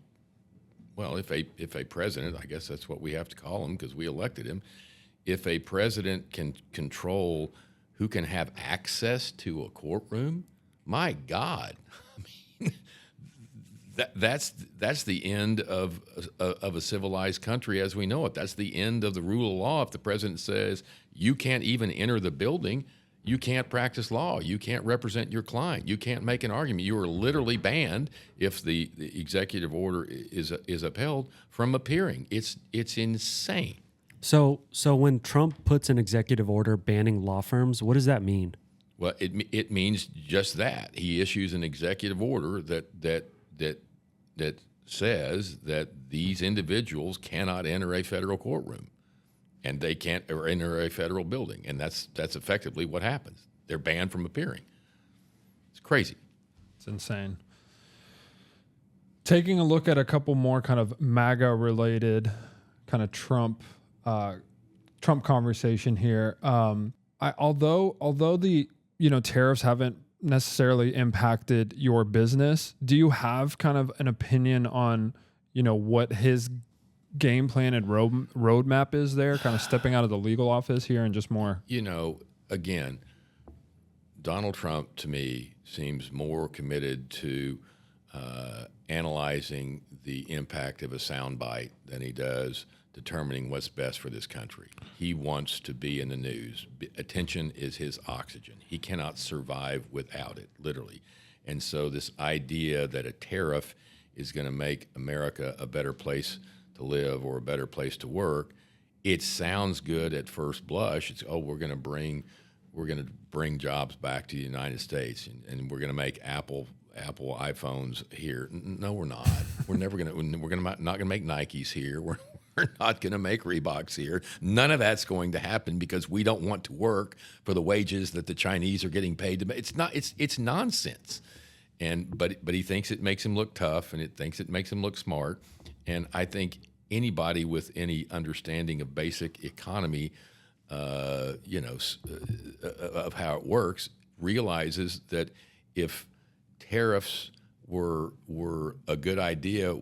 a president, I guess that's what we have to call him because we elected him, if a president can control who can have access to a courtroom, my God, I mean, that's the end of a civilized country as we know it. That's the end of the rule of law. If the president says you can't even enter the building, you can't practice law, you can't represent your client, you can't make an argument. You are literally banned if the executive order is upheld from appearing. It's insane. So when Trump puts an executive order banning law firms, what does that mean? Well, it means just that. He issues an executive order that says that these individuals cannot enter a federal courtroom, and they can't enter a federal building, and that's effectively what happens. They're banned from appearing. It's crazy. It's insane. Taking a look at a couple more kind of MAGA related kind of Trump conversation here. Although the tariffs haven't necessarily impacted your business, do you have kind of an opinion on what his game plan and roadmap is there, kind of stepping out of the legal office here and just more? Again, Donald Trump to me seems more committed to analyzing the impact of a soundbite than he does determining what's best for this country. He wants to be in the news. Attention is his oxygen. He cannot survive without it, literally. And so this idea that a tariff is going to make America a better place to live or a better place to work, it sounds good at first blush. It's, we're going to bring jobs back to the United States, and we're going to make Apple iPhones here. No, we're not. We're not going to make Nikes here. We're not going to make Reeboks here. None of that's going to happen because we don't want to work for the wages that the Chinese are getting paid to. It's nonsense. But he thinks it makes him look tough, and it thinks it makes him look smart. And I think anybody with any understanding of basic economy, of how it works, realizes that if tariffs were a good idea,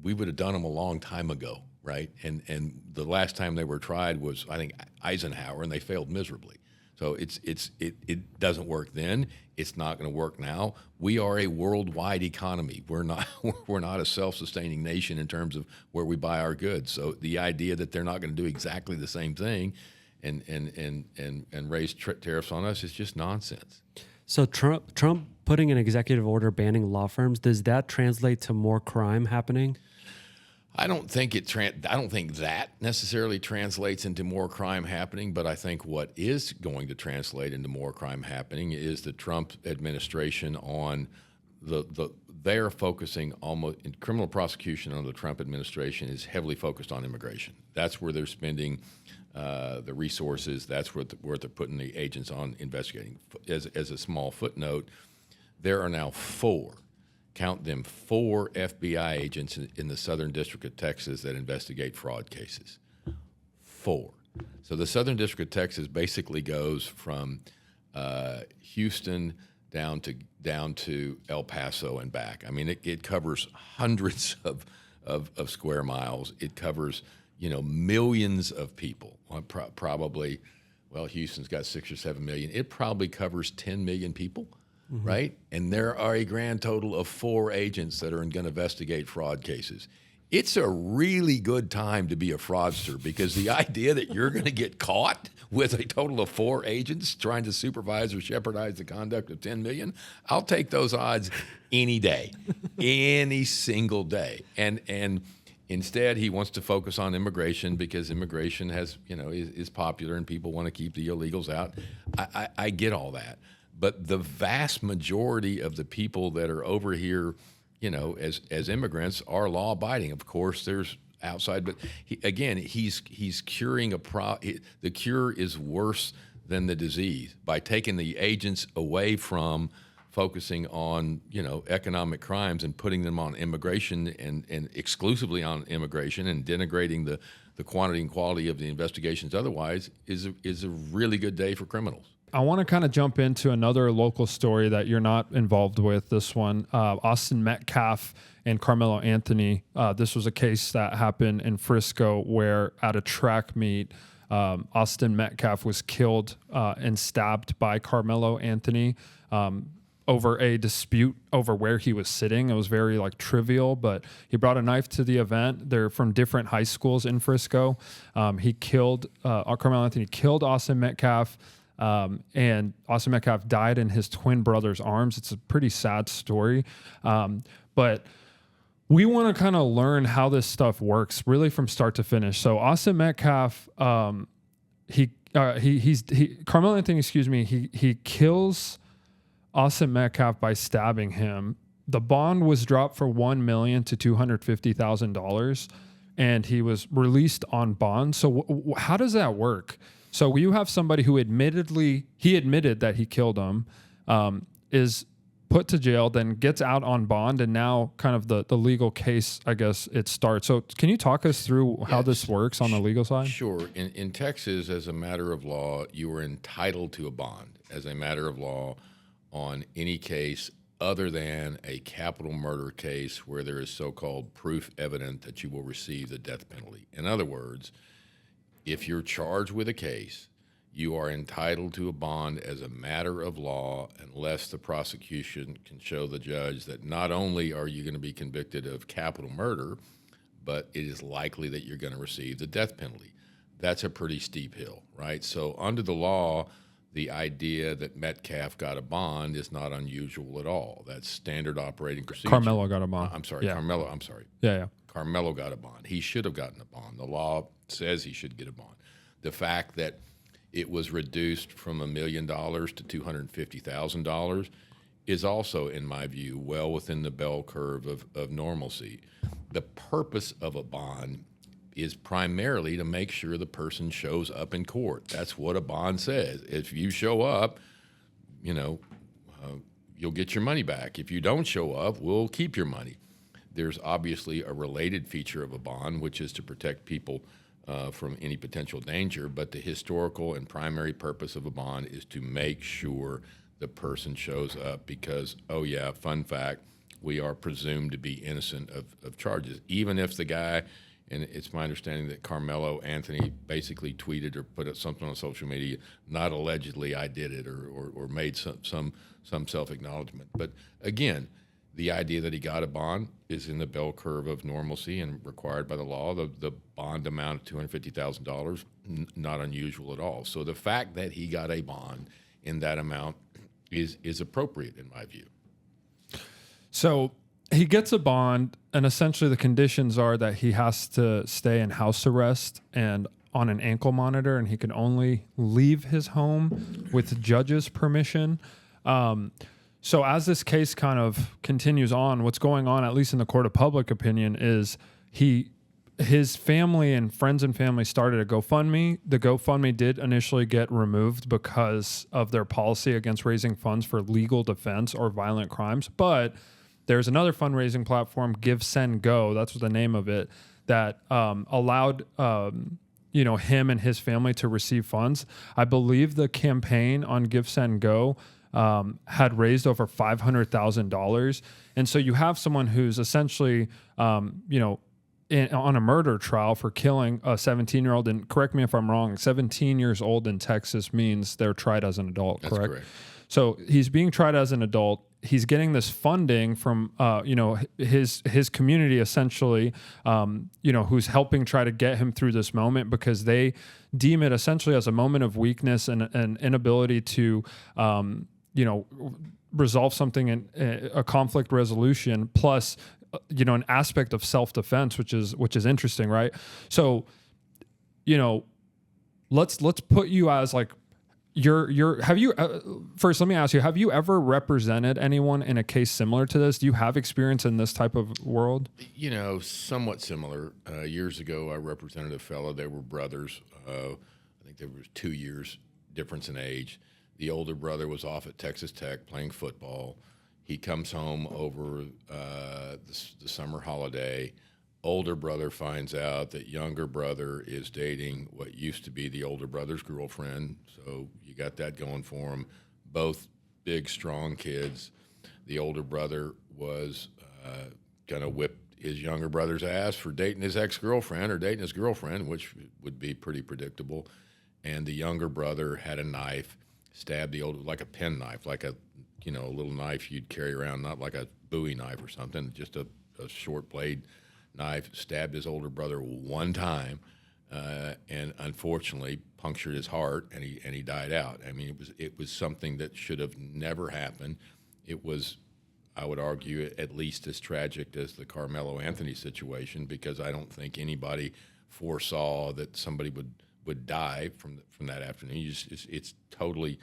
we would have done them a long time ago, right? And the last time they were tried was, I think, Eisenhower, and they failed miserably. So it doesn't work then. It's not going to work now. We are a worldwide economy. We're not a self-sustaining nation in terms of where we buy our goods. So the idea that they're not going to do exactly the same thing and raise tariffs on us is just nonsense. So Trump putting an executive order banning law firms, does that translate to more crime happening? I don't think that necessarily translates into more crime happening, but I think what is going to translate into more crime happening is the Trump administration on they're focusing almost in criminal prosecution on the Trump administration is heavily focused on immigration. That's where they're spending the resources. That's where they're putting the agents on investigating. As a small footnote, there are now four FBI agents in the Southern District of Texas that investigate fraud cases. 4. So the Southern District of Texas basically goes from Houston down to El Paso and back. I mean, it covers hundreds of square miles. It covers millions of people. Probably, Houston's got 6 or 7 million. It probably covers 10 million people. Mm-hmm. Right? And there are a grand total of 4 agents that are going to investigate fraud cases. It's a really good time to be a fraudster because the idea that you're going to get caught with a total of 4 agents trying to supervise or shepherdize the conduct of 10 million, I'll take those odds any day, any single day. And instead, he wants to focus on immigration because immigration is popular and people want to keep the illegals out. I get all that. But the vast majority of the people that are over here, as immigrants are law-abiding. Of course, there's outside, but he's curing the cure is worse than the disease by taking the agents away from focusing on, economic crimes and putting them on immigration and exclusively on immigration and denigrating the quantity and quality of the investigations otherwise is a really good day for criminals. I want to kind of jump into another local story that you're not involved with. This one, Austin Metcalf and Carmelo Anthony. This was a case that happened in Frisco where at a track meet, Austin Metcalf was killed and stabbed by Carmelo Anthony over a dispute over where he was sitting. It was very trivial, but he brought a knife to the event. They're from different high schools in Frisco. Carmelo Anthony killed Austin Metcalf. And Austin Metcalf died in his twin brother's arms. It's a pretty sad story. But we want to kind of learn how this stuff works really from start to finish. So Austin Metcalf, Carmelo Anthony, he kills Austin Metcalf by stabbing him. The bond was dropped from $1 million to $250,000, and he was released on bond. So how does that work? So you have somebody who admitted that he killed him, is put to jail, then gets out on bond, and now kind of the legal case, I guess, it starts. So can you talk us through how this works on the legal side? Sure. In Texas, as a matter of law, you are entitled to a bond as a matter of law on any case other than a capital murder case where there is so-called proof evident that you will receive the death penalty. In other words, if you're charged with a case, you are entitled to a bond as a matter of law unless the prosecution can show the judge that not only are you going to be convicted of capital murder, but it is likely that you're going to receive the death penalty. That's a pretty steep hill, right? So under the law, the idea that Metcalf got a bond is not unusual at all. That's standard operating procedure. Carmelo got a bond. Carmelo, I'm sorry. Yeah. Carmelo got a bond. He should have gotten a bond. The law says he should get a bond. The fact that it was reduced from $1 million to $250,000 is also, in my view, well within the bell curve of normalcy. The purpose of a bond is primarily to make sure the person shows up in court. That's what a bond says. If you show up, you'll get your money back. If you don't show up, we'll keep your money. There's obviously a related feature of a bond, which is to protect people from any potential danger, but the historical and primary purpose of a bond is to make sure the person shows up because, fun fact, we are presumed to be innocent of charges. Even if the guy, and it's my understanding that Carmelo Anthony basically tweeted or put up something on social media, not allegedly I did it or made some self-acknowledgement. But again, the idea that he got a bond is in the bell curve of normalcy and required by the law. The bond amount of $250,000, not unusual at all. So the fact that he got a bond in that amount is appropriate in my view. So he gets a bond, and essentially the conditions are that he has to stay in house arrest and on an ankle monitor, and he can only leave his home with judge's permission. So as this case kind of continues on, what's going on, at least in the court of public opinion, is his family and friends and family started a GoFundMe. The GoFundMe did initially get removed because of their policy against raising funds for legal defense or violent crimes. But there's another fundraising platform, Give, Send, Go. That's what the name of it, that allowed him and his family to receive funds. I believe the campaign on Give, Send, Go had raised over $500,000. And so you have someone who's essentially, on a murder trial for killing a 17-year-old. And correct me if I'm wrong, 17 years old in Texas means they're tried as an adult, That's correct. So he's being tried as an adult. He's getting this funding from, his community essentially, who's helping try to get him through this moment because they deem it essentially as a moment of weakness and an inability to, resolve something in a conflict resolution plus, an aspect of self-defense, which is interesting, right? So, let's put you as like, first, let me ask you, have you ever represented anyone in a case similar to this? Do you have experience in this type of world? Somewhat similar. Years ago, I represented a fellow. They were brothers. I think there was 2 years difference in age. The older brother was off at Texas Tech playing football. He comes home over the summer holiday. Older brother finds out that younger brother is dating what used to be the older brother's girlfriend. So you got that going for him. Both big, strong kids. The older brother was going to whip his younger brother's ass for dating his ex-girlfriend or dating his girlfriend, which would be pretty predictable. And the younger brother had a knife, stabbed the older, like a pen knife, like a little knife you'd carry around, not like a Bowie knife or something, just a short blade knife, stabbed his older brother one time, and unfortunately punctured his heart, and he died out. I mean, it was something that should have never happened. It was, I would argue, at least as tragic as the Carmelo Anthony situation, because I don't think anybody foresaw that somebody would die from that afternoon. It's totally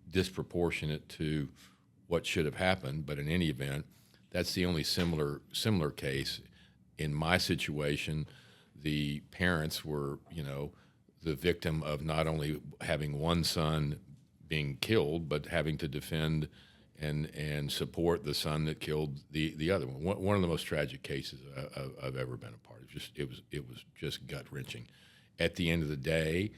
disproportionate to what should have happened. But in any event, that's the only similar case. In my situation, the parents were, the victim of not only having one son being killed, but having to defend and support the son that killed the other one. One of the most tragic cases I've ever been a part of. It was just gut wrenching. At the end of the day,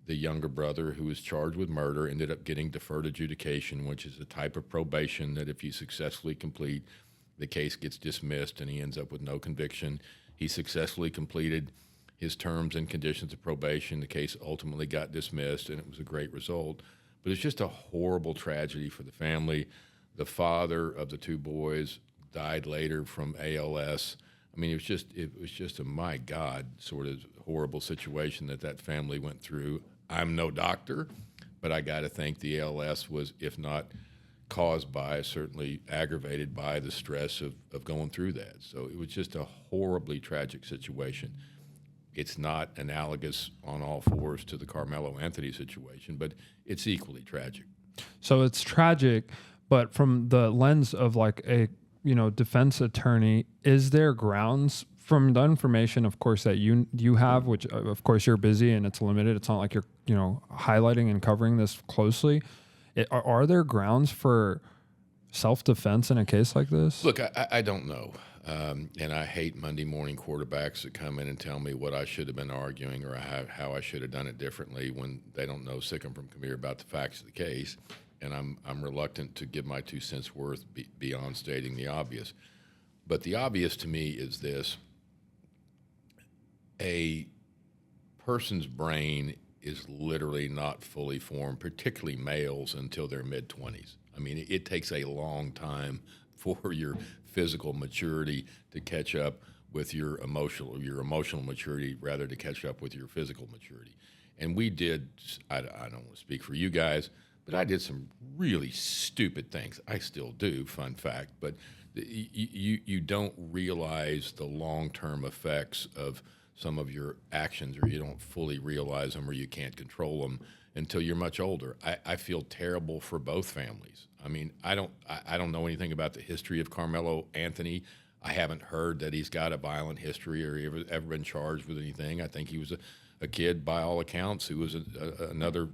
the younger brother, who was charged with murder, ended up getting deferred adjudication, which is a type of probation that if you successfully complete, the case gets dismissed and he ends up with no conviction. He successfully completed his terms and conditions of probation. The case ultimately got dismissed, and it was a great result. But it's just a horrible tragedy for the family. The father of the two boys died later from ALS. I mean, it was just a, my God, sort of horrible situation that family went through. I'm no doctor, but I got to think the ALS was, if not caused by, certainly aggravated by the stress of going through that. So it was just a horribly tragic situation. It's not analogous on all fours to the Carmelo Anthony situation, but it's equally tragic. So it's tragic, but from the lens of like a defense attorney, is there grounds from the information, of course, that you have, which of course you're busy and it's limited. It's not like you're highlighting and covering this closely. Are there grounds for self-defense in a case like this? Look, I don't know. And I hate Monday morning quarterbacks that come in and tell me what I should have been arguing or how I should have done it differently when they don't know Sikkim from Kabir about the facts of the case. And I'm reluctant to give my 2 cents worth beyond stating the obvious. But the obvious to me is this. A person's brain is literally not fully formed, particularly males, until their mid-20s. I mean, it takes a long time for your physical maturity to catch up with your emotional maturity, rather to catch up with your physical maturity. And we did, I don't want to speak for you guys, but I did some really stupid things. I still do, fun fact, but you don't realize the long-term effects of some of your actions, or you don't fully realize them, or you can't control them until you're much older. I feel terrible for both families. I mean, I don't know anything about the history of Carmelo Anthony. I haven't heard that he's got a violent history or ever been charged with anything. I think he was a kid, by all accounts, who was another,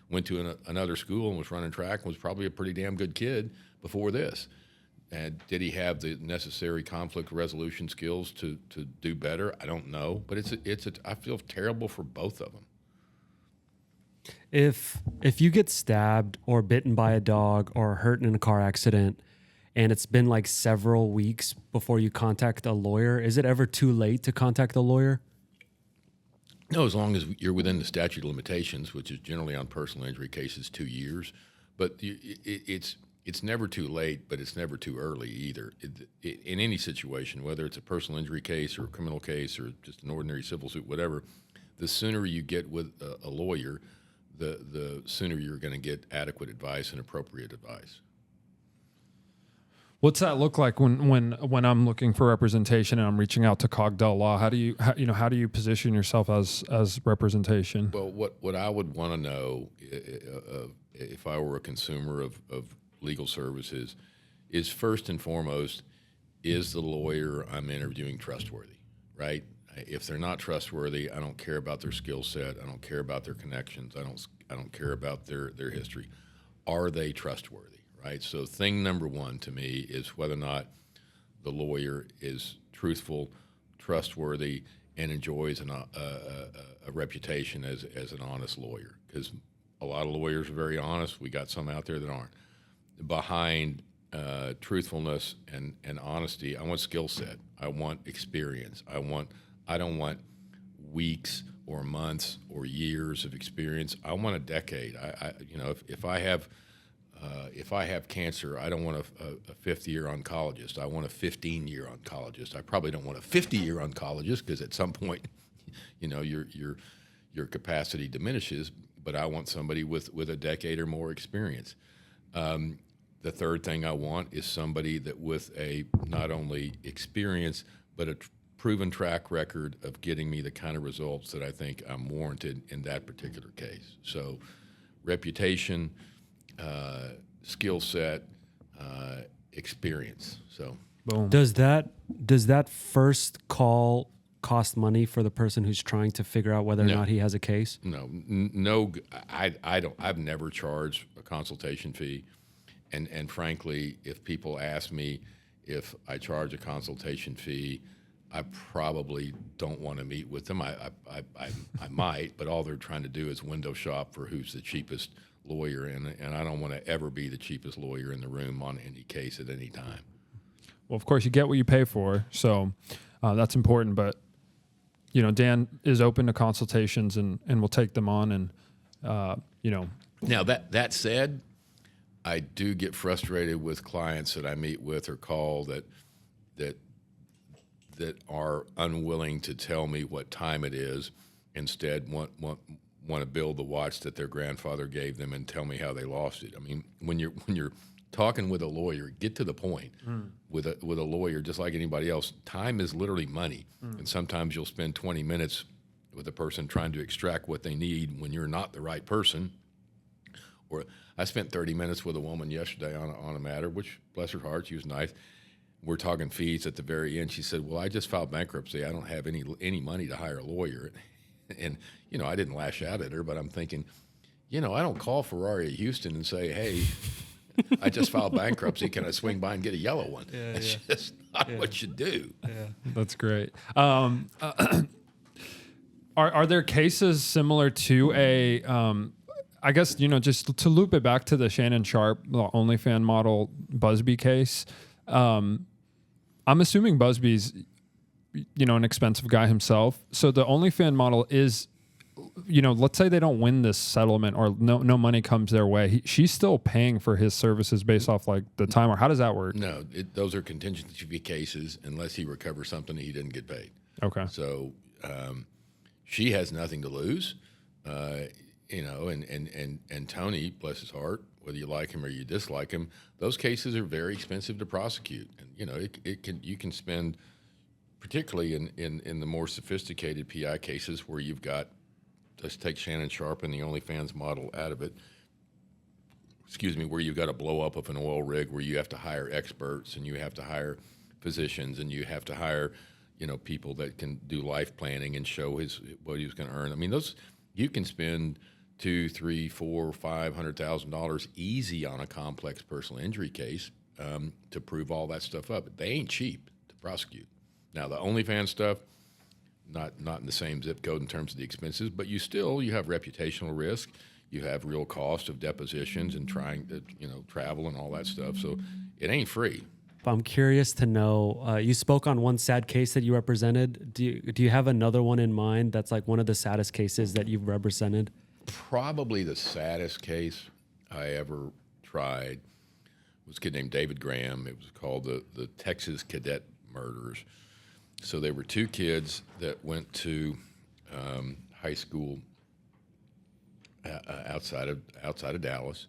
went to another school and was running track and was probably a pretty damn good kid before this. And did he have the necessary conflict resolution skills to do better? I don't know, but I feel terrible for both of them. If you get stabbed or bitten by a dog or hurt in a car accident, and it's been like several weeks before you contact a lawyer, is it ever too late to contact a lawyer? No, as long as you're within the statute of limitations, which is generally on personal injury cases 2 years. But it's never too late, but it's never too early either. In any situation, whether it's a personal injury case or a criminal case or just an ordinary civil suit, whatever, the sooner you get with a lawyer, the sooner you're going to get adequate advice and appropriate advice. What's that look like when I'm looking for representation and I'm reaching out to Cogdell Law? How do you position yourself as representation? Well, what I would want to know if I were a consumer of legal services is, first and foremost, is the lawyer I'm interviewing trustworthy, right? If they're not trustworthy, I don't care about their skill set. I don't care about their connections. I don't care about their history. Are they trustworthy, right? So thing number one to me is whether or not the lawyer is truthful, trustworthy, and enjoys a reputation as an honest lawyer. Because a lot of lawyers are very honest. We got some out there that aren't. Behind truthfulness and honesty, I want skill set. I want experience. I don't want weeks or months or years of experience. I want a decade. If I have cancer, I don't want a fifth-year oncologist. I want a 15-year oncologist. I probably don't want a 50-year oncologist because at some point, your capacity diminishes. But I want somebody with a decade or more experience. The third thing I want is somebody that with a not only experience but a proven track record of getting me the kind of results that I think I'm warranted in that particular case. So, reputation, skill set, experience. So, Boom. Does that first call cost money for the person who's trying to figure out whether or No. not he has a case? no, I don't. I've never charged a consultation fee, and frankly, if people ask me if I charge a consultation fee, I probably don't want to meet with them. I might, but all they're trying to do is window shop for who's the cheapest lawyer, and I don't want to ever be the cheapest lawyer in the room on any case at any time. Well, of course, you get what you pay for, so that's important. But Dan is open to consultations, and we'll take them on. And Now that said, I do get frustrated with clients that I meet with or call that are unwilling to tell me what time it is. Instead, want to build the watch that their grandfather gave them and tell me how they lost it. I mean, when you're talking with a lawyer, get to the point. With a lawyer, just like anybody else, time is literally money, and sometimes you'll spend 20 minutes with a person trying to extract what they need when you're not the right person. Or I spent 30 minutes with a woman yesterday on a matter, which, bless her heart, she was nice. We're talking fees at the very end. She said, "Well, I just filed bankruptcy. I don't have any money to hire a lawyer." And I didn't lash out at her, but I'm thinking, I don't call Ferrari of Houston and say, "Hey, I just filed bankruptcy. Can I swing by and get a yellow one?" That's just not what you do. that's great. Are there cases similar to a? I guess just to loop it back to the Shannon Sharp, the OnlyFans model Busby case. I'm assuming Busby's, an expensive guy himself. So the OnlyFans model is, let's say they don't win this settlement or no money comes their way. She's still paying for his services based off like the time, or how does that work? No, those are contingency fee cases unless he recovers something he didn't get paid. Okay. So she has nothing to lose, and Tony, bless his heart, whether you like him or you dislike him, those cases are very expensive to prosecute, and you can spend, particularly in the more sophisticated PI cases where you've got, let's take Shannon Sharp and the OnlyFans model out of it. Where you've got a blow up of an oil rig where you have to hire experts and you have to hire physicians and you have to hire, people that can do life planning and show what he was going to earn. I mean, those you can spend $200,000, $300,000, $400,000, $500,000 easy on a complex personal injury case to prove all that stuff up. But they ain't cheap to prosecute. Now the OnlyFans stuff, not in the same zip code in terms of the expenses, but you have reputational risk. You have real cost of depositions and trying to travel and all that stuff. So it ain't free. I'm curious to know, you spoke on one sad case that you represented. Do you have another one in mind that's like one of the saddest cases that you've represented? Probably the saddest case I ever tried was a kid named David Graham. It was called the Texas Cadet Murders. So they were two kids that went to high school outside of Dallas.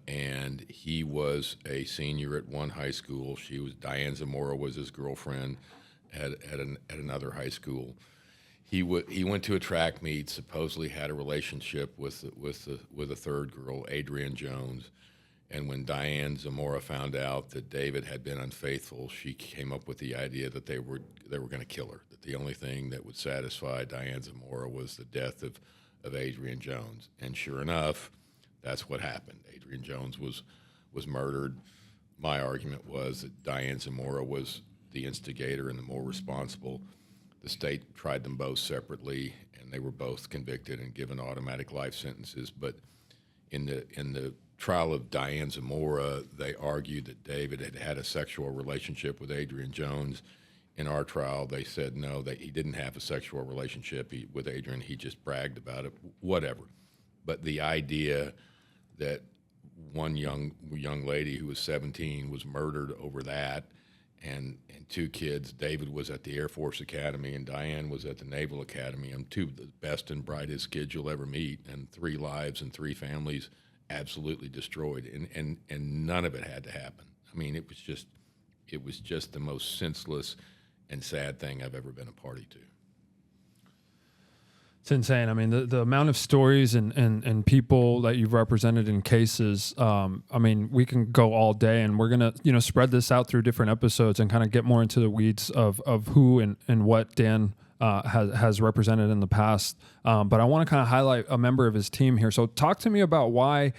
And he was a senior at one high school. Diane Zamora was his girlfriend at another high school. He went to a track meet, supposedly had a relationship with a third girl, Adrienne Jones. And when Diane Zamora found out that David had been unfaithful, she came up with the idea that they were going to kill her. That the only thing that would satisfy Diane Zamora was the death of of Adrian Jones. And sure enough, that's what happened. Adrian Jones was murdered. My argument was that Diane Zamora was the instigator and the more responsible. The state tried them both separately, and they were both convicted and given automatic life sentences. But in the trial of Diane Zamora, they argued that David had had a sexual relationship with Adrian Jones. In our trial, they said no, that he didn't have a sexual relationship with Adrian. He just bragged about it, whatever. But the idea that one young lady who was 17 was murdered over that, and two kids, David was at the Air Force Academy and Diane was at the Naval Academy, and two of the best and brightest kids you'll ever meet, and 3 lives and 3 families absolutely destroyed, and none of it had to happen. I mean, it was just the most senseless and sad thing I've ever been a party to. It's insane. I mean, the amount of stories and people that you've represented in cases, I mean, we can go all day, and we're going to, spread this out through different episodes and kind of get more into the weeds of who and what Dan has represented in the past. But I want to kind of highlight a member of his team here. So talk to me about why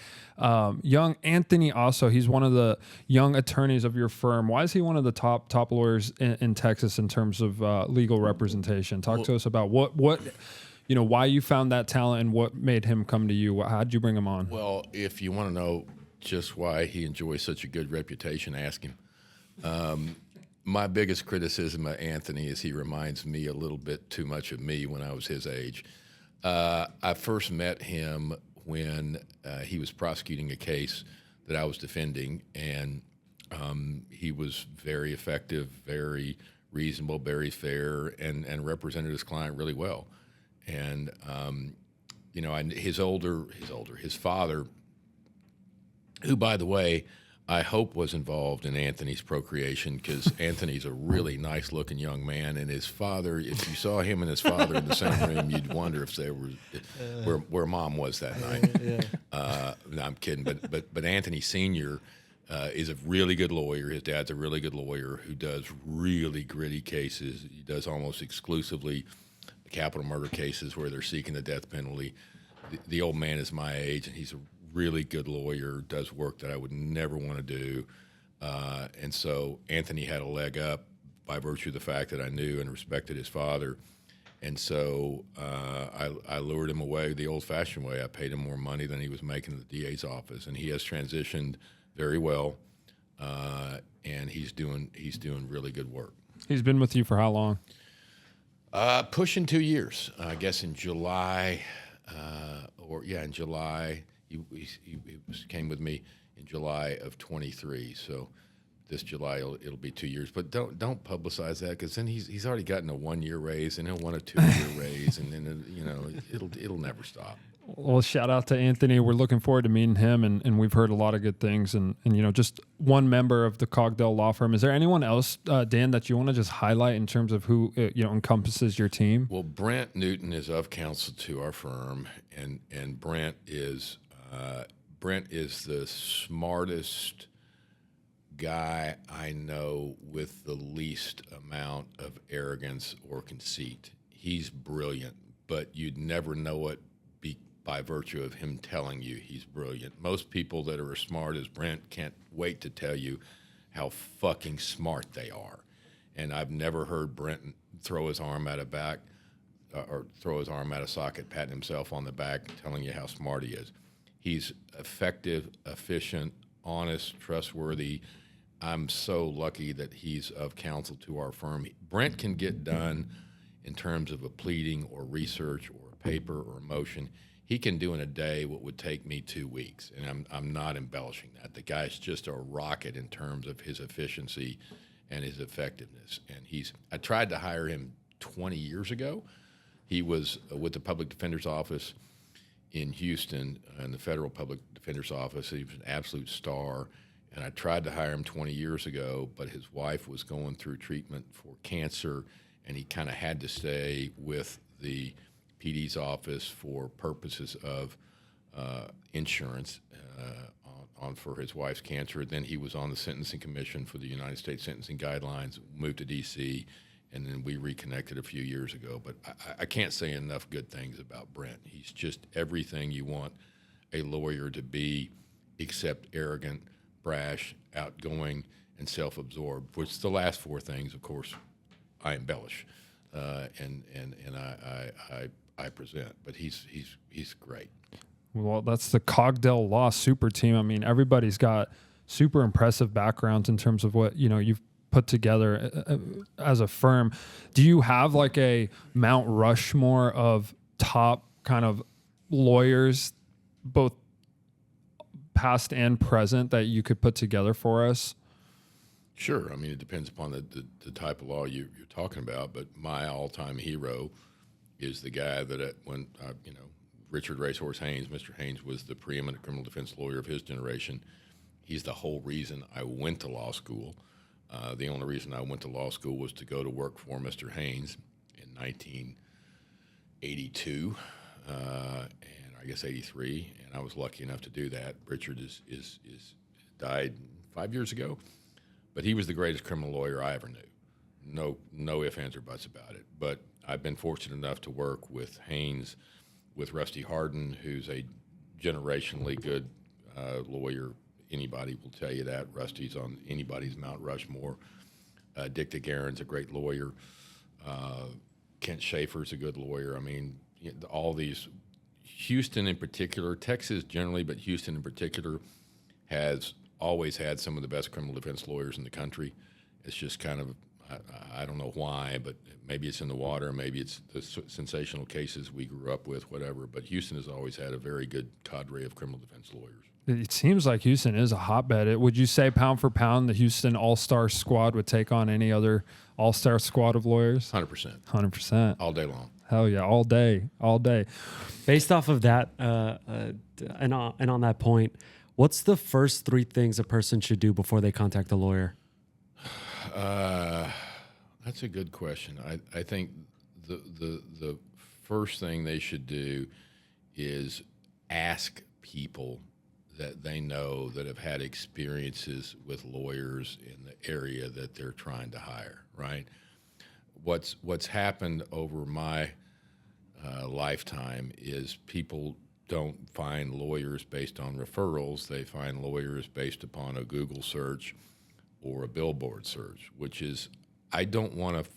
young Anthony also, he's one of the young attorneys of your firm. Why is he one of the top lawyers in Texas in terms of legal representation? Talk to us about what why you found that talent and what made him come to you. How did you bring him on? Well, if you want to know just why he enjoys such a good reputation, ask him. My biggest criticism of Anthony is he reminds me a little bit too much of me when I was his age. I first met him when he was prosecuting a case that I was defending, and he was very effective, very reasonable, very fair, and represented his client really well. And his father, who, by the way, I hope was involved in Anthony's procreation, because Anthony's a really nice-looking young man, and his father, if you saw him and his father in the same room, you'd wonder if they were where Mom was that night. No, I'm kidding, but Anthony Sr. Is a really good lawyer. His dad's a really good lawyer who does really gritty cases. He does almost exclusively capital murder cases where they're seeking the death penalty. The old man is my age, and he's a really good lawyer, does work that I would never want to do. And so Anthony had a leg up by virtue of the fact that I knew and respected his father. And so I lured him away the old-fashioned way. I paid him more money than he was making at the DA's office, and he has transitioned very well, and he's doing really good work. He's been with you for how long? Pushing 2 years. I guess in July, in July. He came with me in July of 23. So this July it'll be 2 years. But don't publicize that, because then he's already gotten a 1-year raise, and he'll want a 2-year raise, and then it'll never stop. Well, shout out to Anthony. We're looking forward to meeting him, and we've heard a lot of good things. And just one member of the Cogdell Law Firm. Is there anyone else, Dan, that you want to just highlight in terms of who encompasses your team? Well, Brent Newton is of counsel to our firm, and Brent is the smartest guy I know with the least amount of arrogance or conceit. He's brilliant, but you'd never know it by virtue of him telling you he's brilliant. Most people that are as smart as Brent can't wait to tell you how fucking smart they are. And I've never heard Brent throw his arm out of back or throw his arm out of socket, patting himself on the back, telling you how smart he is. He's effective, efficient, honest, trustworthy. I'm so lucky that he's of counsel to our firm. Brent can get done in terms of a pleading or research or a paper or a motion. He can do in a day what would take me 2 weeks, and I'm not embellishing that. The guy's just a rocket in terms of his efficiency and his effectiveness. And I tried to hire him 20 years ago. He was with the Public Defender's Office in Houston, in the Federal Public Defender's Office. He was an absolute star, and I tried to hire him 20 years ago, but his wife was going through treatment for cancer, and he kind of had to stay with the PD's office for purposes of insurance for his wife's cancer. Then he was on the Sentencing Commission for the United States Sentencing Guidelines, moved to D.C., and then we reconnected a few years ago. But I can't say enough good things about Brent. He's just everything you want a lawyer to be, except arrogant, brash, outgoing, and self-absorbed, which the last four things, of course, I embellish and I present. But he's great. Well, that's the Cogdell Law Super Team. I mean, everybody's got super impressive backgrounds in terms of what you've put together as a firm. Do you have like a Mount Rushmore of top kind of lawyers, both past and present, that you could put together for us? Sure. I mean, it depends upon the type of law you're talking about, but my all-time hero is the guy that Richard Racehorse Haynes. Mr. Haynes was the preeminent criminal defense lawyer of his generation. He's the whole reason I went to law school. The only reason I went to law school was to go to work for Mr. Haynes in 1982, and I guess 83, and I was lucky enough to do that. Richard is died 5 years ago, but he was the greatest criminal lawyer I ever knew. No ifs, ands, or buts about it. But I've been fortunate enough to work with Haynes, with Rusty Hardin, who's a generationally good lawyer. Anybody will tell you that. Rusty's on anybody's Mount Rushmore. Dick DeGuerin's a great lawyer. Kent Schaefer's a good lawyer. I mean, all these. Houston in particular, Texas generally, but Houston in particular, has always had some of the best criminal defense lawyers in the country. It's just kind of, I don't know why, but maybe it's in the water, maybe it's the sensational cases we grew up with, whatever. But Houston has always had a very good cadre of criminal defense lawyers. It seems like Houston is a hotbed. Would you say pound for pound the Houston All-Star squad would take on any other All-Star squad of lawyers? 100%. 100%. All day long. Hell yeah, all day. Based off of that, and on that point, what's the first three things a person should do before they contact a lawyer? That's a good question. I think the first thing they should do is ask people that they know that have had experiences with lawyers in the area that they're trying to hire, right? What's happened over my lifetime is people don't find lawyers based on referrals. They find lawyers based upon a Google search or a billboard search, which is, I don't want to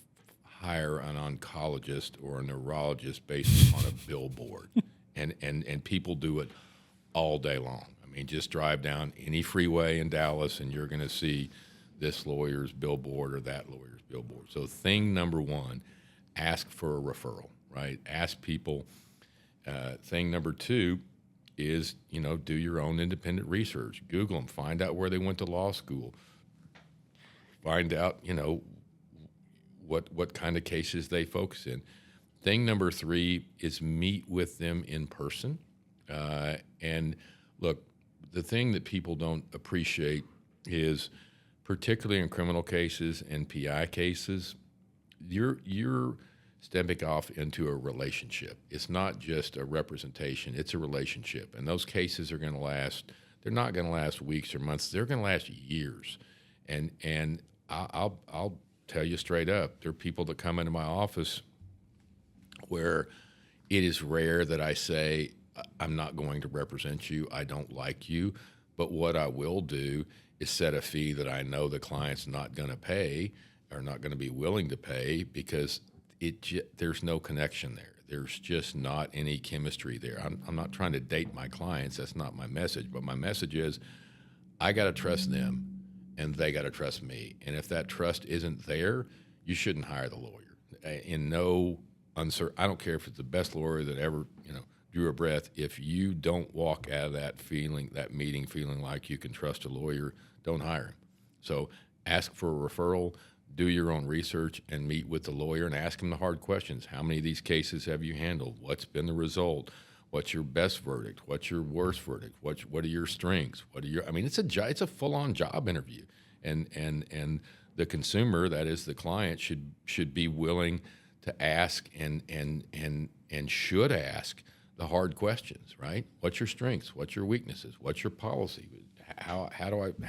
hire an oncologist or a neurologist based upon a billboard. And people do it all day long. I mean, just drive down any freeway in Dallas and you're going to see this lawyer's billboard or that lawyer's billboard. So thing number one, ask for a referral, right? Ask people. Thing number two is, do your own independent research. Google them. Find out where they went to law school. Find out, what kind of cases they focus in. Thing number three is meet with them in person. And look, the thing that people don't appreciate is, particularly in criminal cases and PI cases, you're stepping off into a relationship. It's not just a representation, it's a relationship. And those cases are going to last, they're not going to last weeks or months, they're going to last years. And I'll tell you straight up, there are people that come into my office where it is rare that I say, I'm not going to represent you, I don't like you, but what I will do is set a fee that I know the client's not going to pay or not going to be willing to pay, because there's no connection there. There's just not any chemistry there. I'm not trying to date my clients. That's not my message. But my message is, I got to trust them and they got to trust me. And if that trust isn't there, you shouldn't hire the lawyer. In no uncertain, I don't care if it's the best lawyer that ever, drew a breath. If you don't walk out of that meeting feeling like you can trust a lawyer, don't hire him. So ask for a referral, do your own research, and meet with the lawyer and ask him the hard questions. How many of these cases have you handled? What's been the result? What's your best verdict? What's your worst verdict? What are your strengths? It's a full-on job interview. And the consumer, that is the client, should be willing to ask and should ask the hard questions, right? What's your strengths? What's your weaknesses? What's your policy? How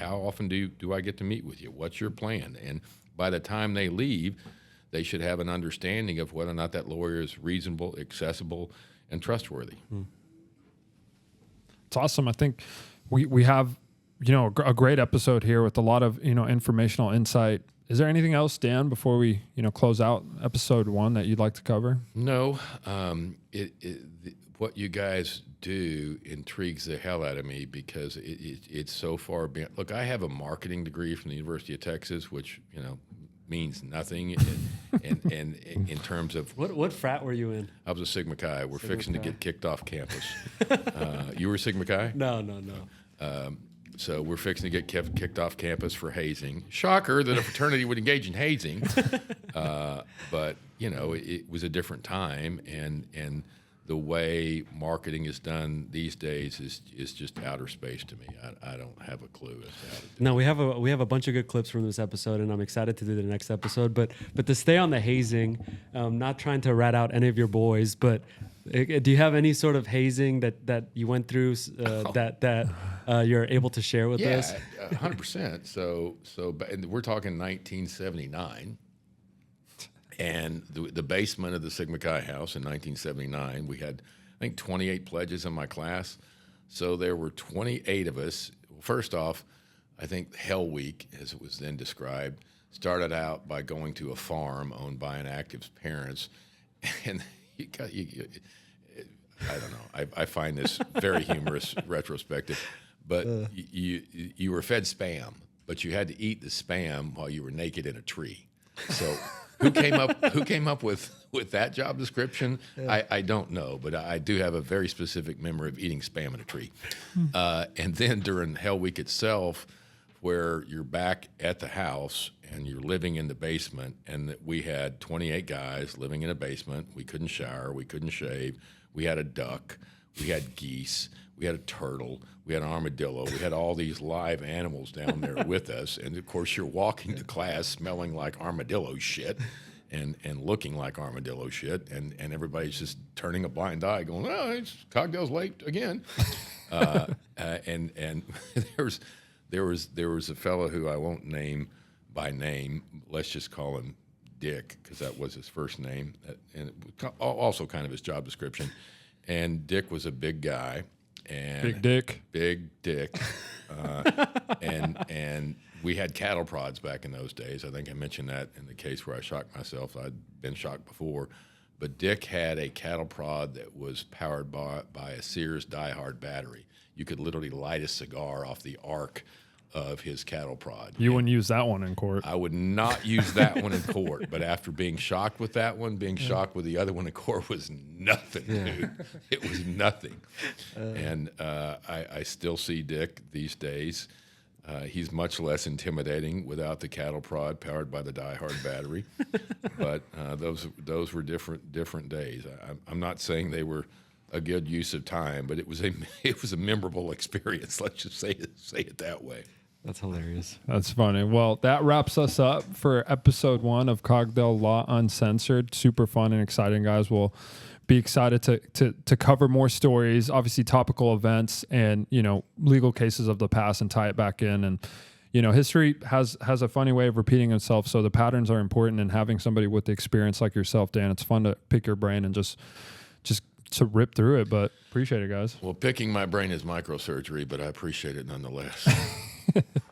often do I get to meet with you? What's your plan? And by the time they leave, they should have an understanding of whether or not that lawyer is reasonable, accessible, and trustworthy. It's awesome. I think we have, a great episode here with a lot of, informational insight. Is there anything else, Dan, before we, close out episode 1 that you'd like to cover? No, what you guys do intrigues the hell out of me because it's so far beyond. Look, I have a marketing degree from the University of Texas, which means nothing in terms of What frat were you in? I was a Sigma Chi. We're Sigma fixing to Chi. get kicked off campus. You were Sigma Chi? No. So we're fixing to get kicked off campus for hazing. Shocker that a fraternity would engage in hazing. But, it was a different time, and the way marketing is done these days is just outer space to me. I don't have a clue as to how to do it. No, we have a bunch of good clips from this episode, and I'm excited to do the next episode. But to stay on the hazing, not trying to rat out any of your boys, but do you have any sort of hazing that you went through that you're able to share with us? Yeah, 100%. So and we're talking 1979. And the basement of the Sigma Chi house in 1979, we had, I think, 28 pledges in my class. So there were 28 of us. First off, I think Hell Week, as it was then described, started out by going to a farm owned by an active's parents. And I don't know. I find this very humorous retrospective. But you were fed Spam, but you had to eat the Spam while you were naked in a tree. So who came up with that job description? I don't know, but I do have a very specific memory of eating Spam in a tree. And then during Hell Week itself, where you're back at the house and you're living in the basement, and we had 28 guys living in a basement. We couldn't shower, we couldn't shave. We had a duck, we had geese, we had a turtle, we had an armadillo. We had all these live animals down there with us. And, of course, you're walking to class smelling like armadillo shit and looking like armadillo shit. And everybody's just turning a blind eye going, oh, it's Cogdell's late again. And there was a fellow who I won't name by name. Let's just call him Dick, because that was his first name. And it was also kind of his job description. And Dick was a big guy. And Big Dick. And we had cattle prods back in those days. I think I mentioned that in the case where I shocked myself. I'd been shocked before. But Dick had a cattle prod that was powered by a Sears Die-Hard battery. You could literally light a cigar off the arc of his cattle prod. You wouldn't use that one in court. I would not use that one in court, but after being shocked with that one, being shocked with the other one in court was nothing, dude. It was nothing. And I still see Dick these days. He's much less intimidating without the cattle prod powered by the Die-Hard battery. But those were different days. I'm not saying they were a good use of time, but it was a memorable experience. Let's just say it that way. That's hilarious. That's funny. Well, that wraps us up for episode 1 of Cogdell Law Uncensored. Super fun and exciting, guys. We'll be excited to cover more stories, obviously topical events and, legal cases of the past and tie it back in. And, history has a funny way of repeating itself. So the patterns are important, and having somebody with the experience like yourself, Dan, it's fun to pick your brain and just to rip through it. But appreciate it, guys. Well, picking my brain is microsurgery, but I appreciate it nonetheless.